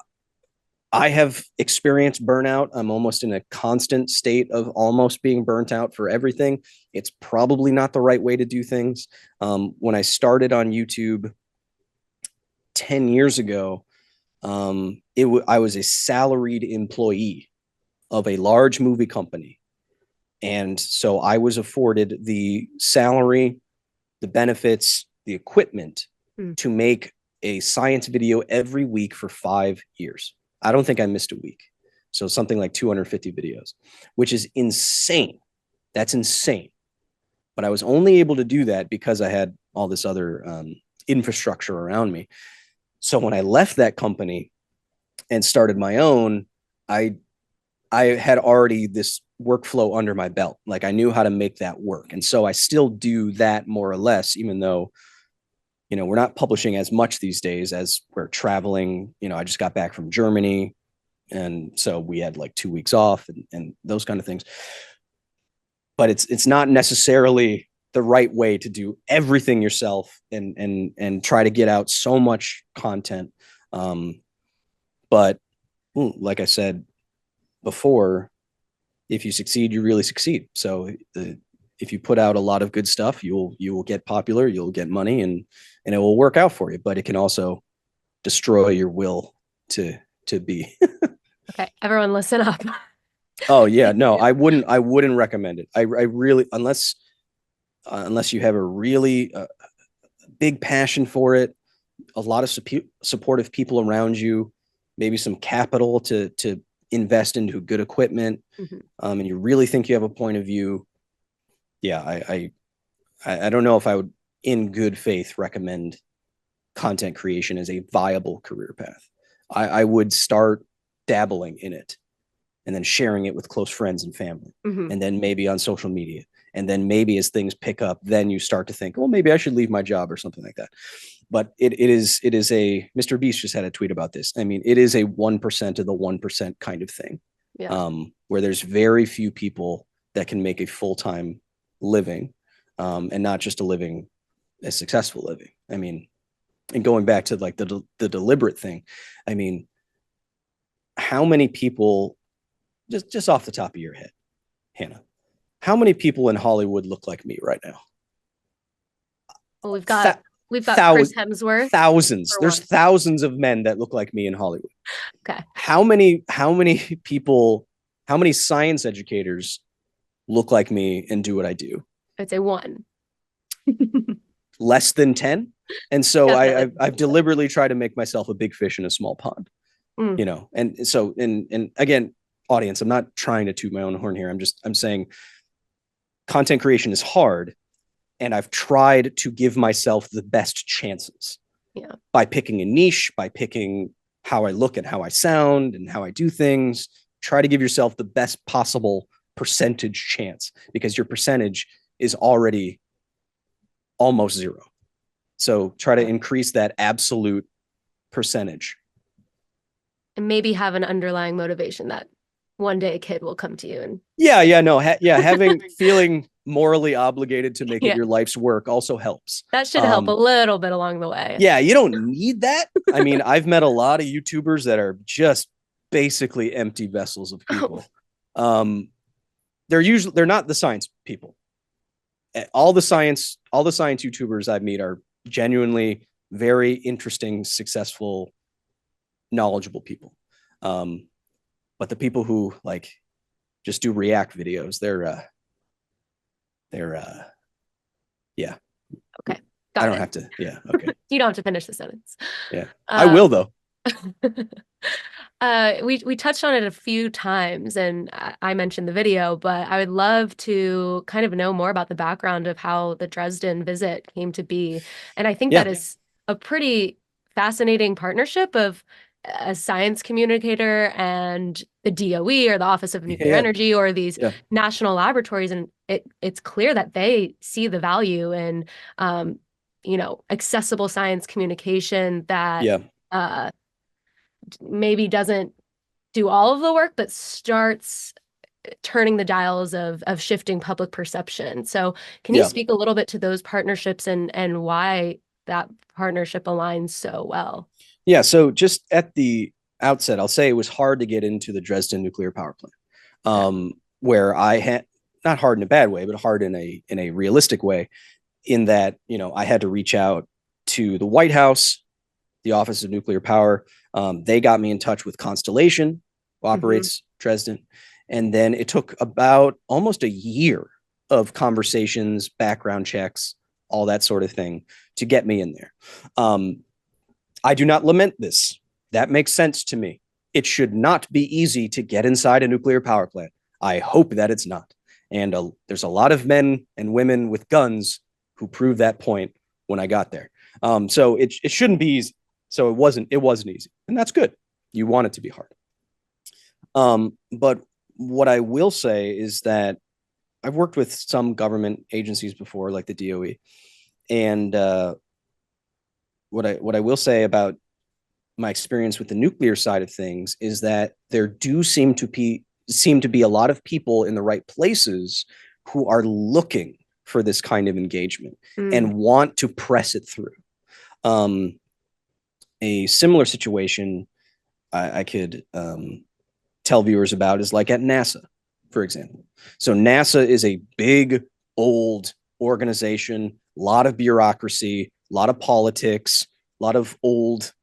C: I have experienced burnout. I'm almost in a constant state of almost being burnt out for everything. It's probably not the right way to do things. When I started on YouTube 10 years ago, I was a salaried employee of a large movie company. And so I was afforded the salary, the benefits, the equipment to make a science video every week for 5 years. I don't think I missed a week. So something like 250 videos, which is insane. That's insane. But I was only able to do that because I had all this other infrastructure around me. So when I left that company and started my own, I had already this workflow under my belt. Like I knew how to make that work. And so I still do that more or less, even though, we're not publishing as much these days as we're traveling. I just got back from Germany. And so we had like 2 weeks off and those kind of things. But it's not necessarily the right way to do everything yourself and try to get out so much content. But like I said before, if you succeed, you really succeed. So if you put out a lot of good stuff, you will get popular, you'll get money, and it will work out for you. But it can also destroy your will to be.
B: Okay, everyone listen up.
C: Oh yeah, no, I wouldn't recommend it. I really, unless you have a really big passion for it, a lot of supportive people around you, maybe some capital to invest into good equipment, and you really think you have a point of view. Yeah, I don't know if I would, in good faith, recommend content creation as a viable career path. I would start dabbling in it and then sharing it with close friends and family, and then maybe on social media. And then maybe as things pick up, then you start to think, well, maybe I should leave my job or something like that. But it is a, Mr. Beast just had a tweet about this. I mean, it is a 1% of the 1% kind of thing, where there's very few people that can make a full-time living, and not just a living, a successful living. I mean, and going back to like the deliberate thing, I mean, how many people, just off the top of your head, Hannah, How many people in Hollywood look like me right now?
B: Well, we've
C: Th-
B: got Chris Hemsworth.
C: Thousands. There's thousands of men that look like me in Hollywood.
B: Okay.
C: How many people, how many science educators look like me and do what I do?
B: I'd say 1.
C: Less than 10. And so I've deliberately tried to make myself a big fish in a small pond, you know? And so, and again, audience, I'm not trying to toot my own horn here. I'm saying content creation is hard, and I've tried to give myself the best chances by picking a niche, by picking how I look and how I sound and how I do things. Try to give yourself the best possible percentage chance, because your percentage is already almost 0. So try to increase that absolute percentage.
B: And maybe have an underlying motivation that one day a kid will come to you and
C: having feeling morally obligated to make it your life's work also helps.
B: That should help a little bit along the way.
C: Yeah, you don't need that. I mean, I've met a lot of YouTubers that are just basically empty vessels of people. They're not the science people. All the science YouTubers I've met are genuinely very interesting, successful, knowledgeable people. But the people who like just do react videos, they're yeah.
B: Okay.
C: I don't have to. Yeah. Okay.
B: You don't have to finish the sentence.
C: Yeah. I will though.
B: We touched on it a few times, and I mentioned the video, but I would love to kind of know more about the background of how the Dresden visit came to be. And I think that is a pretty fascinating partnership of a science communicator and the DOE, or the Office of Nuclear Energy, or these national laboratories. And it's clear that they see the value in, accessible science communication that maybe doesn't do all of the work, but starts turning the dials of shifting public perception. So can you speak a little bit to those partnerships and why that partnership aligns so well?
C: Yeah, so just at the outset, I'll say it was hard to get into the Dresden nuclear power plant, where I had, not hard in a bad way, but hard in a realistic way, in that, I had to reach out to the White House, the Office of Nuclear Power. They got me in touch with Constellation, who operates Dresden. And then it took about almost a year of conversations, background checks, all that sort of thing to get me in there. I do not lament this. That makes sense to me. It should not be easy to get inside a nuclear power plant. I hope that it's not. And there's a lot of men and women with guns who proved that point when I got there. So it shouldn't be easy. So it wasn't easy. And that's good. You want it to be hard. But what I will say is that I've worked with some government agencies before, like the DOE. And what I will say about my experience with the nuclear side of things is that there do seem to be a lot of people in the right places who are looking for this kind of engagement and want to press it through. A similar situation I could tell viewers about is like at NASA, for example. So NASA is a big, old organization, a lot of bureaucracy, a lot of politics, a lot of old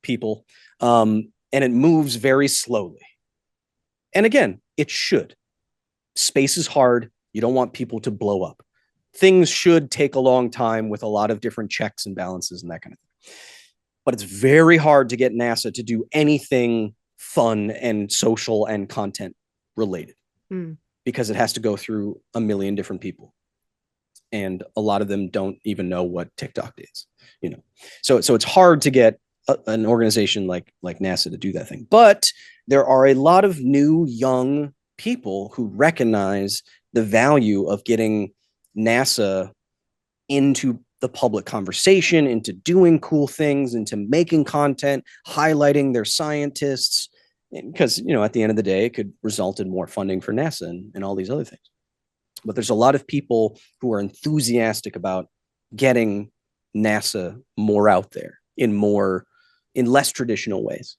C: people, and it moves very slowly. And again, it should. Space is hard. You don't want people to blow up. Things should take a long time with a lot of different checks and balances and that kind of thing. But it's very hard to get NASA to do anything fun and social and content related because it has to go through a million different people. And a lot of them don't even know what TikTok is, So it's hard to get an organization like NASA to do that thing. But there are a lot of new young people who recognize the value of getting NASA into the public conversation, into doing cool things, into making content, highlighting their scientists, because, at the end of the day, it could result in more funding for NASA and all these other things. But there's a lot of people who are enthusiastic about getting NASA more out there in less traditional ways.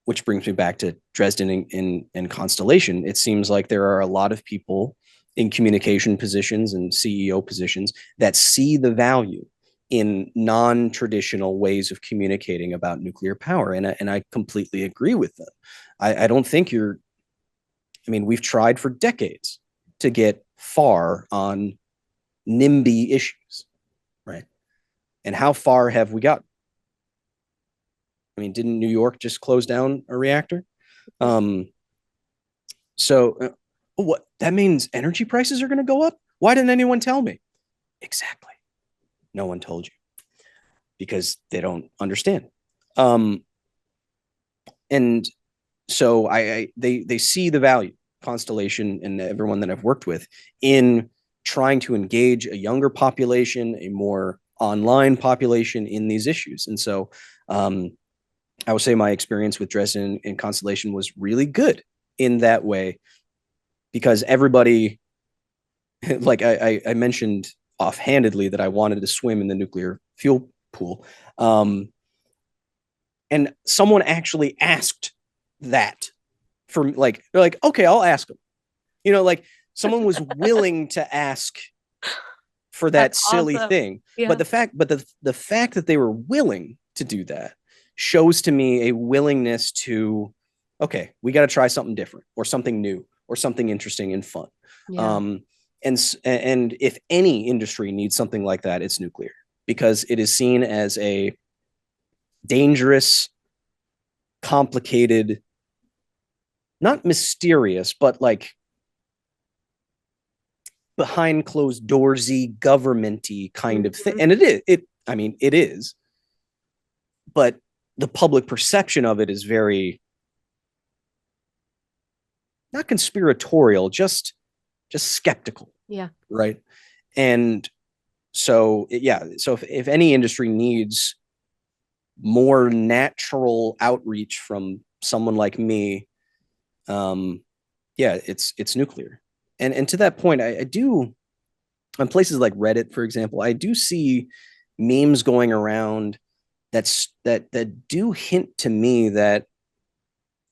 C: which brings me back to Dresden and Constellation. It seems like there are a lot of people in communication positions and CEO positions that see the value in non-traditional ways of communicating about nuclear power. And I completely agree with them. I don't think we've tried for decades to get far on NIMBY issues, right? And how far have we got? Didn't New York just close down a reactor? So what that means energy prices are going to go up? Why didn't anyone tell me? Exactly. No one told you because they don't understand. And so they see the value, Constellation and everyone that I've worked with, in trying to engage a younger population, a more online population in these issues. And so I would say my experience with Dresden and Constellation was really good in that way, because everybody, like I mentioned offhandedly that I wanted to swim in the nuclear fuel pool. And someone actually asked that for, like, they're like, okay, I'll ask them. Like someone was willing to ask for that
B: That's
C: silly
B: awesome.
C: thing.
B: Yeah.
C: But the fact that they were willing to do that shows to me a willingness to, okay, we got to try something different or something new or something interesting and fun.
B: Yeah.
C: And if any industry needs something like that, it's nuclear, because it is seen as a dangerous, complicated, not mysterious, but like behind closed doorsy, governmenty kind of thing. And it is, but the public perception of it is very, not conspiratorial, just skeptical.
B: Yeah.
C: Right. And so, yeah. So if any industry needs more natural outreach from someone like me, it's nuclear. And to that point, I do, on places like Reddit, for example, I do see memes going around that do hint to me that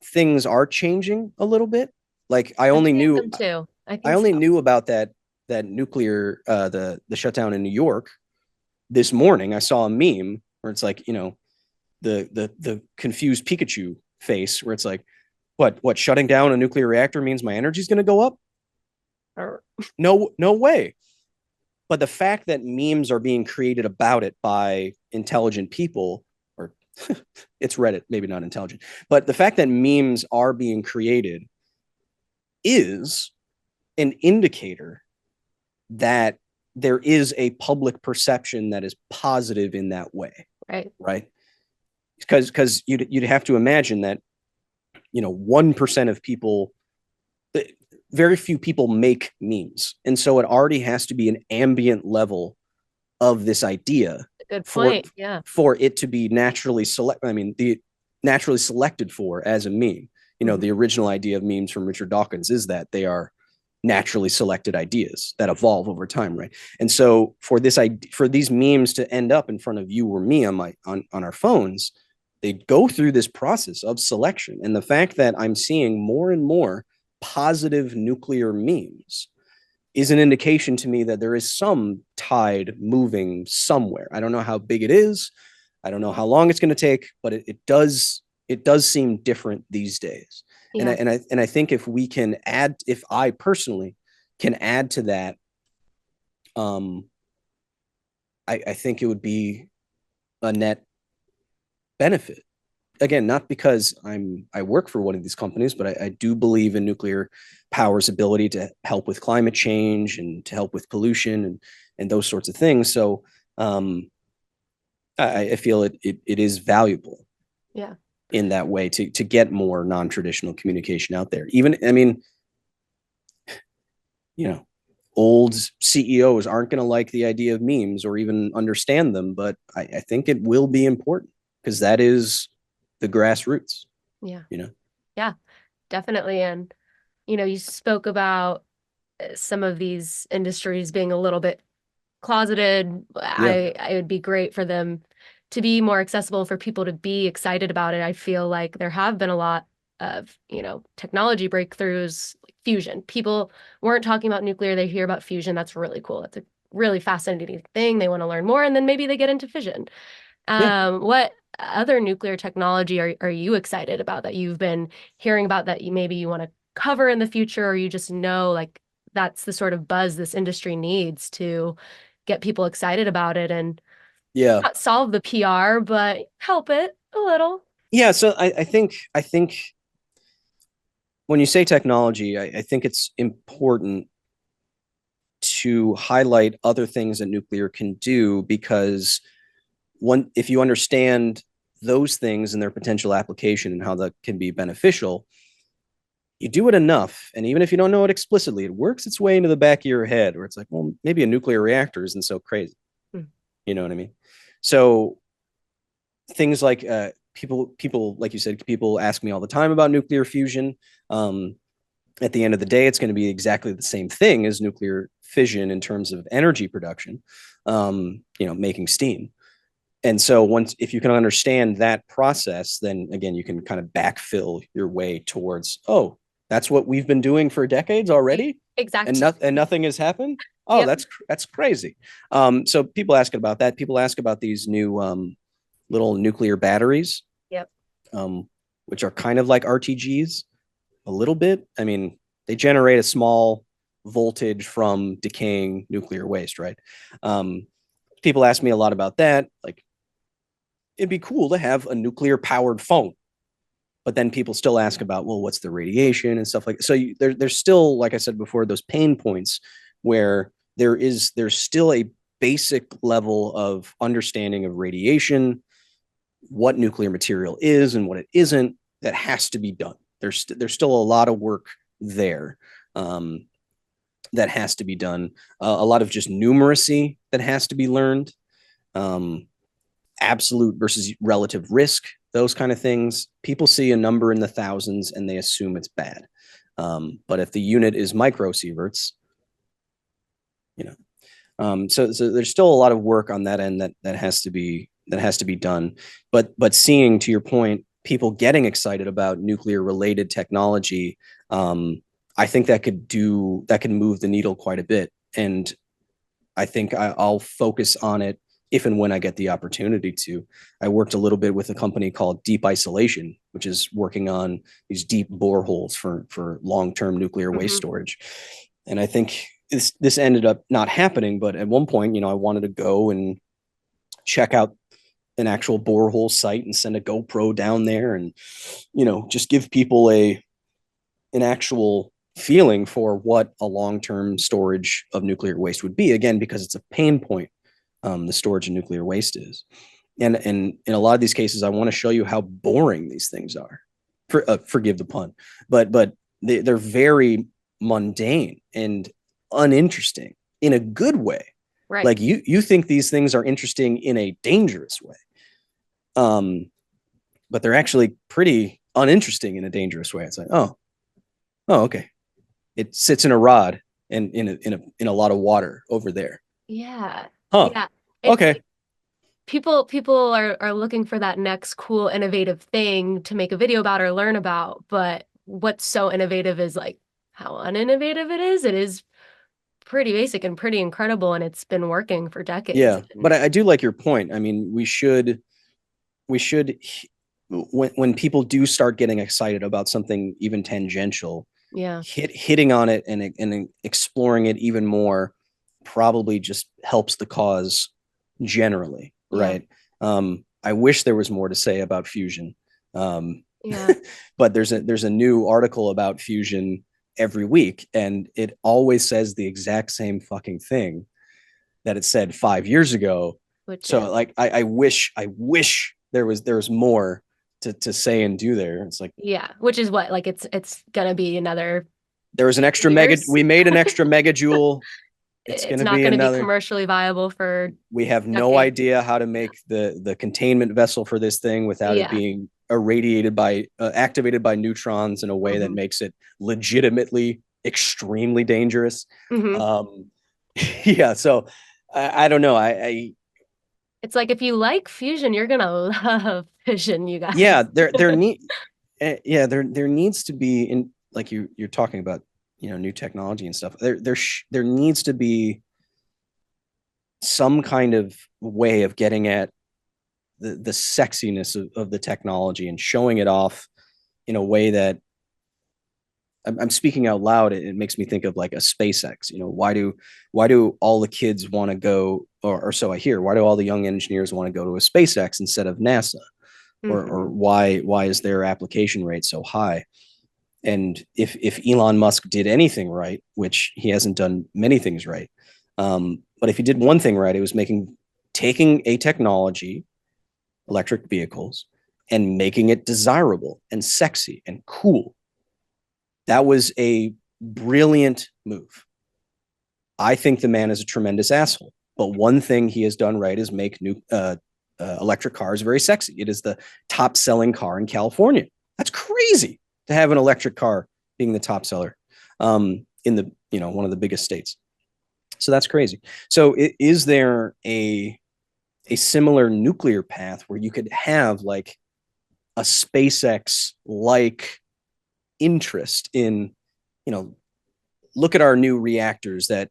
C: things are changing a little bit. Like I only knew about that nuclear the shutdown in New York this morning. I saw a meme where it's like, the confused Pikachu face, where it's like, what shutting down a nuclear reactor means my energy is going to go up? No way. But the fact that memes are being created about it by intelligent people, or it's Reddit, maybe not intelligent, but the fact that memes are being created is an indicator that there is a public perception that is positive in that way. Right. Because you'd have to imagine that, 1% of people, very few people make memes. And so it already has to be an ambient level of this idea.
B: Good point.
C: For it to be naturally naturally selected for as a meme. The original idea of memes from Richard Dawkins is that they are naturally selected ideas that evolve over time, right? And so for these memes to end up in front of you or me on our phones, they go through this process of selection. And the fact that I'm seeing more and more positive nuclear memes is an indication to me that there is some tide moving somewhere. I don't know how big it is. I don't know how long it's going to take, but it does seem different these days. Yeah. And I think if I personally can add to that, I think it would be a net benefit. Again, not because I work for one of these companies, but I do believe in nuclear power's ability to help with climate change and to help with pollution and those sorts of things. So I feel it is valuable.
B: Yeah.
C: In that way to get more non-traditional communication out there. Even, old CEOs aren't going to like the idea of memes or even understand them, but I think it will be important, because that is the grassroots.
B: Yeah. Yeah, definitely. And, you spoke about some of these industries being a little bit closeted. Yeah. I would be great for them to be more accessible for people to be excited about it, I feel like there have been a lot of, technology breakthroughs, like fusion. People weren't talking about nuclear, they hear about fusion. That's really cool. That's a really fascinating thing. They want to learn more, and then maybe they get into fission. What other nuclear technology are you excited about that you've been hearing about that you want to cover in the future, or you just know like that's the sort of buzz this industry needs to get people excited about it and not solve the PR, but help it a little?
C: Yeah. So I think when you say technology, I think it's important to highlight other things that nuclear can do, because if you understand those things and their potential application and how that can be beneficial, you do it enough, and even if you don't know it explicitly, it works its way into the back of your head, where it's like, well, maybe a nuclear reactor isn't so crazy. You know what I mean? So things like people, like you said, people ask me all the time about nuclear fusion. At the end of the day, it's going to be exactly the same thing as nuclear fission in terms of energy production, making steam. And so if you can understand that process, then again, you can kind of backfill your way towards, oh, that's what we've been doing for decades already.
B: Exactly.
C: And nothing has happened. Oh, yep. That's crazy. So people ask about that. People ask about these new little nuclear batteries.
B: Yep.
C: Which are kind of like RTGs a little bit. I mean, they generate a small voltage from decaying nuclear waste, right? People ask me a lot about that. Like, it'd be cool to have a nuclear powered phone, but then people still ask about, well, what's the radiation and stuff like that. So there's still, like I said before, those pain points where there's still a basic level of understanding of radiation, what nuclear material is and what it isn't, that has to be done. There's still a lot of work there that has to be done. A lot of just numeracy that has to be learned. Absolute versus relative risk, those kind of things. People see a number in the thousands and they assume it's bad. But if the unit is microsieverts, so there's still a lot of work on that end that has to be done. But seeing, to your point, people getting excited about nuclear related technology, I think that can move the needle quite a bit. And I think I'll focus on it if and when I get the opportunity to. I worked a little bit with a company called Deep Isolation, which is working on these deep boreholes for long-term nuclear waste storage. And I think this ended up not happening, but at one point, I wanted to go and check out an actual borehole site and send a GoPro down there and, just give people an actual feeling for what a long-term storage of nuclear waste would be. Again, because it's a pain point. The storage of nuclear waste is. And in a lot of these cases, I want to show you how boring these things are. Forgive the pun, but they're very mundane and uninteresting in a good way.
B: Right.
C: Like you think these things are interesting in a dangerous way. But they're actually pretty uninteresting in a dangerous way. It's like, oh, okay. It sits in a rod and in a lot of water over there.
B: Yeah.
C: Huh.
B: Yeah.
C: Okay.
B: Like people are looking for that next cool, innovative thing to make a video about or learn about. But what's so innovative is like how uninnovative it is. It is pretty basic and pretty incredible, and it's been working for decades.
C: Yeah, but I do like your point. I mean, we should when people do start getting excited about something even tangential, hitting on it and exploring it even more probably just helps the cause generally, right? I wish there was more to say about fusion. But there's a new article about fusion every week, and it always says the exact same fucking thing that it said 5 years ago. Like I wish there was more to say and do there. It's like,
B: which is what, like it's gonna be another.
C: There was an extra we made an extra megajoule. It's not going to
B: be commercially viable for.
C: We have no idea how to make the containment vessel for this thing without it being activated by neutrons in a way that makes it legitimately extremely dangerous. So I don't know.
B: It's like if you like fusion, you're gonna love fission, you
C: Yeah,
B: guys.
C: there needs to be, in like you're talking about, new technology and stuff. There needs to be some kind of way of getting at the sexiness of the technology and showing it off in a way that I'm speaking out loud. It makes me think of like a SpaceX. Why do all the kids want to go, or so I hear? Why do all the young engineers want to go to a SpaceX instead of NASA? Or why is their application rate so high? And if Elon Musk did anything right, which he hasn't done many things right, but if he did one thing right, it was taking a technology, electric vehicles, and making it desirable and sexy and cool. That was a brilliant move. I think the man is a tremendous asshole, but one thing he has done right is make new electric cars very sexy. It is the top selling car in California. That's crazy to have an electric car being the top seller in the one of the biggest states. So that's crazy. So is there a similar nuclear path where you could have like a SpaceX like interest in, look at our new reactors that,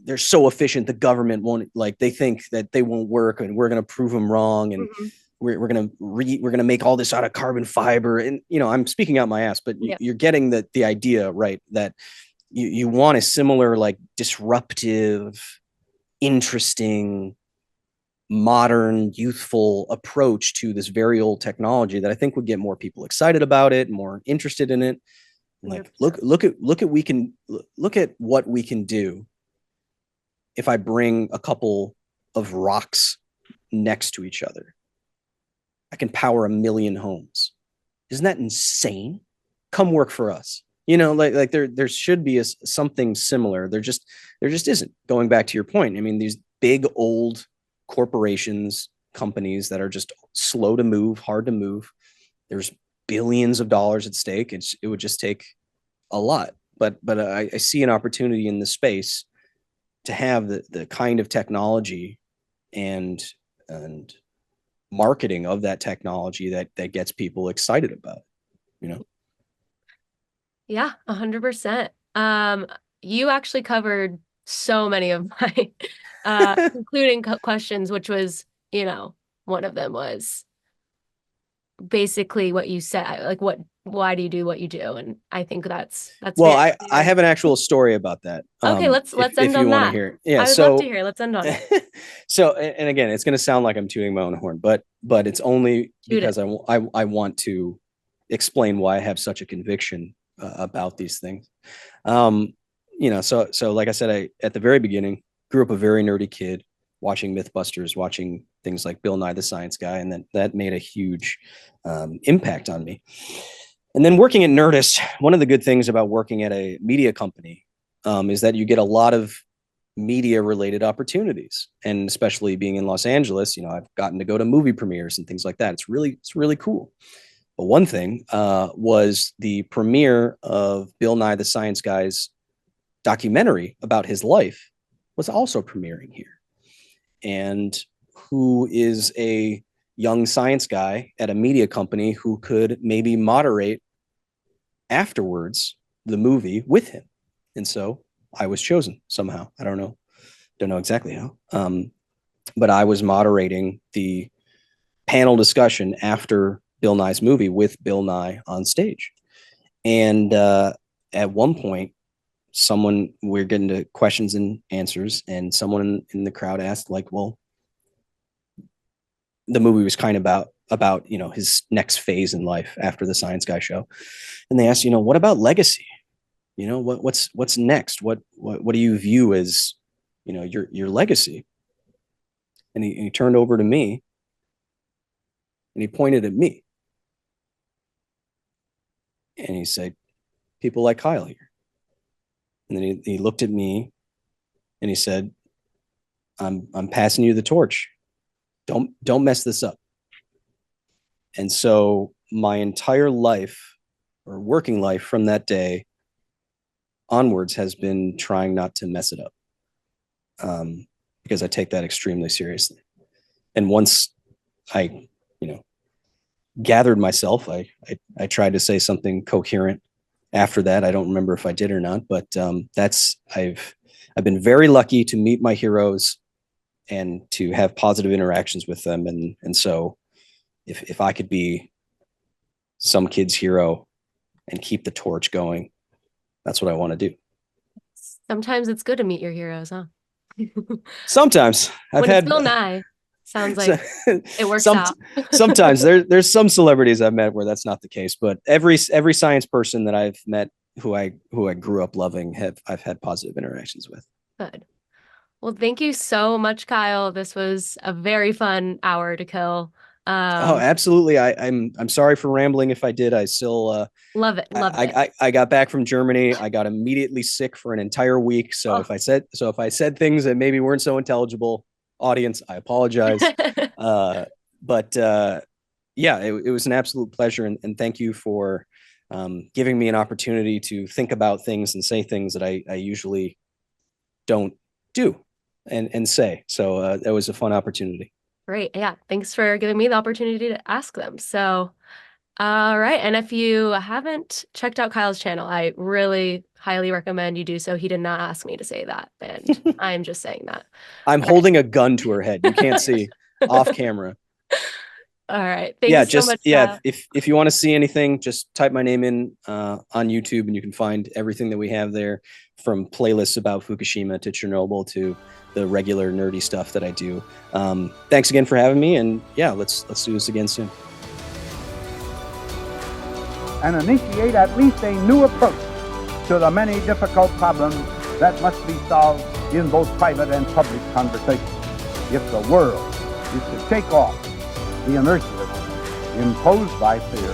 C: they're so efficient the government won't, like, they think that they won't work and we're going to prove them wrong, and we're going to make all this out of carbon fiber. And I'm speaking out my ass, but you're getting the idea, right? That you want a similar, like, disruptive, interesting, modern, youthful approach to this very old technology that I think would get more people excited about it, more interested in it. Like, look at what we can do if I bring a couple of rocks next to each other. I can power 1 million homes. Isn't that insane? Come work for us. Like there should be something similar. There just isn't. Going back to your point, I mean, these big old corporations, companies that are just slow to move, hard to move. There's billions of dollars at stake. It would just take a lot. But I see an opportunity in the space to have the kind of technology and marketing of that technology that gets people excited about it,
B: Yeah, 100%. You actually covered so many of my concluding questions, which was, one of them was basically what you said, like why do you do what you do? And I think that's
C: well,
B: very
C: I have an actual story about that.
B: Okay, let's
C: if
B: end
C: you
B: on
C: want to
B: that.
C: hear it. Yeah,
B: I would love to hear. Let's end on it.
C: So, and again, it's going to sound like I'm tooting my own horn, but it's only because I want to explain why I have such a conviction about these things. So like I said, at the very beginning grew up a very nerdy kid, watching Mythbusters, watching things like Bill Nye the Science Guy, and then that made a huge impact on me. And then working at Nerdist, one of the good things about working at a media company is that you get a lot of media related opportunities. And especially being in Los Angeles, I've gotten to go to movie premieres and things like that. It's really cool. But one thing was the premiere of Bill Nye the Science Guy's documentary about his life was also premiering here. And who is a young science guy at a media company who could maybe moderate afterwards the movie with him? And so I was chosen somehow. I don't know exactly how. But I was moderating the panel discussion after Bill Nye's movie with Bill Nye on stage. And at one point, we're getting to questions and answers, and someone in the crowd asked, like, well, the movie was kind of about his next phase in life after the Science Guy show. And they asked, what about legacy? What's next? What do you view as, your legacy? And he turned over to me and he pointed at me. And he said, people like Kyle here. And then he looked at me and he said, I'm passing you the torch. Don't mess this up. And so my entire life, or working life, from that day onwards has been trying not to mess it up. because I take that extremely seriously. And once I, gathered myself, I tried to say something coherent after that. I don't remember if I did or not, but I've been very lucky to meet my heroes and to have positive interactions with them. And so if I could be some kid's hero and keep the torch going, that's what I want to do.
B: Sometimes it's good to meet your heroes, huh?
C: Sometimes
B: when it's Bill Nye, sounds like it works out.
C: Sometimes there's some celebrities I've met where that's not the case, but every science person that I've met who I grew up loving I've had positive interactions with.
B: Good. Well, thank you so much, Kyle. This was a very fun hour to kill.
C: Oh, absolutely. I'm sorry for rambling if I did. I still
B: love it.
C: I got back from Germany. I got immediately sick for an entire week. So if I said things that maybe weren't so intelligible, audience, I apologize. But yeah, it was an absolute pleasure. And thank you for giving me an opportunity to think about things and say things that I usually don't do and say. So that was a fun opportunity.
B: Great. Yeah. Thanks for giving me the opportunity to ask them. So, all right. And if you haven't checked out Kyle's channel, I really highly recommend you do so. He did not ask me to say that. And I'm just saying that.
C: I'm holding a gun to her head. You can't see off camera.
B: All right. Thanks so much.
C: Yeah. If you want to see anything, just type my name in on YouTube and you can find everything that we have there, from playlists about Fukushima to Chernobyl to the regular nerdy stuff that I do. Thanks again for having me, and yeah, let's do this again soon.
A: And initiate at least a new approach to the many difficult problems that must be solved in both private and public conversation if the world is to shake off the inertia imposed by fear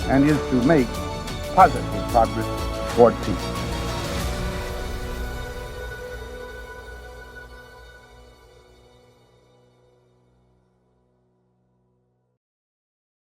A: and is to make positive progress toward peace.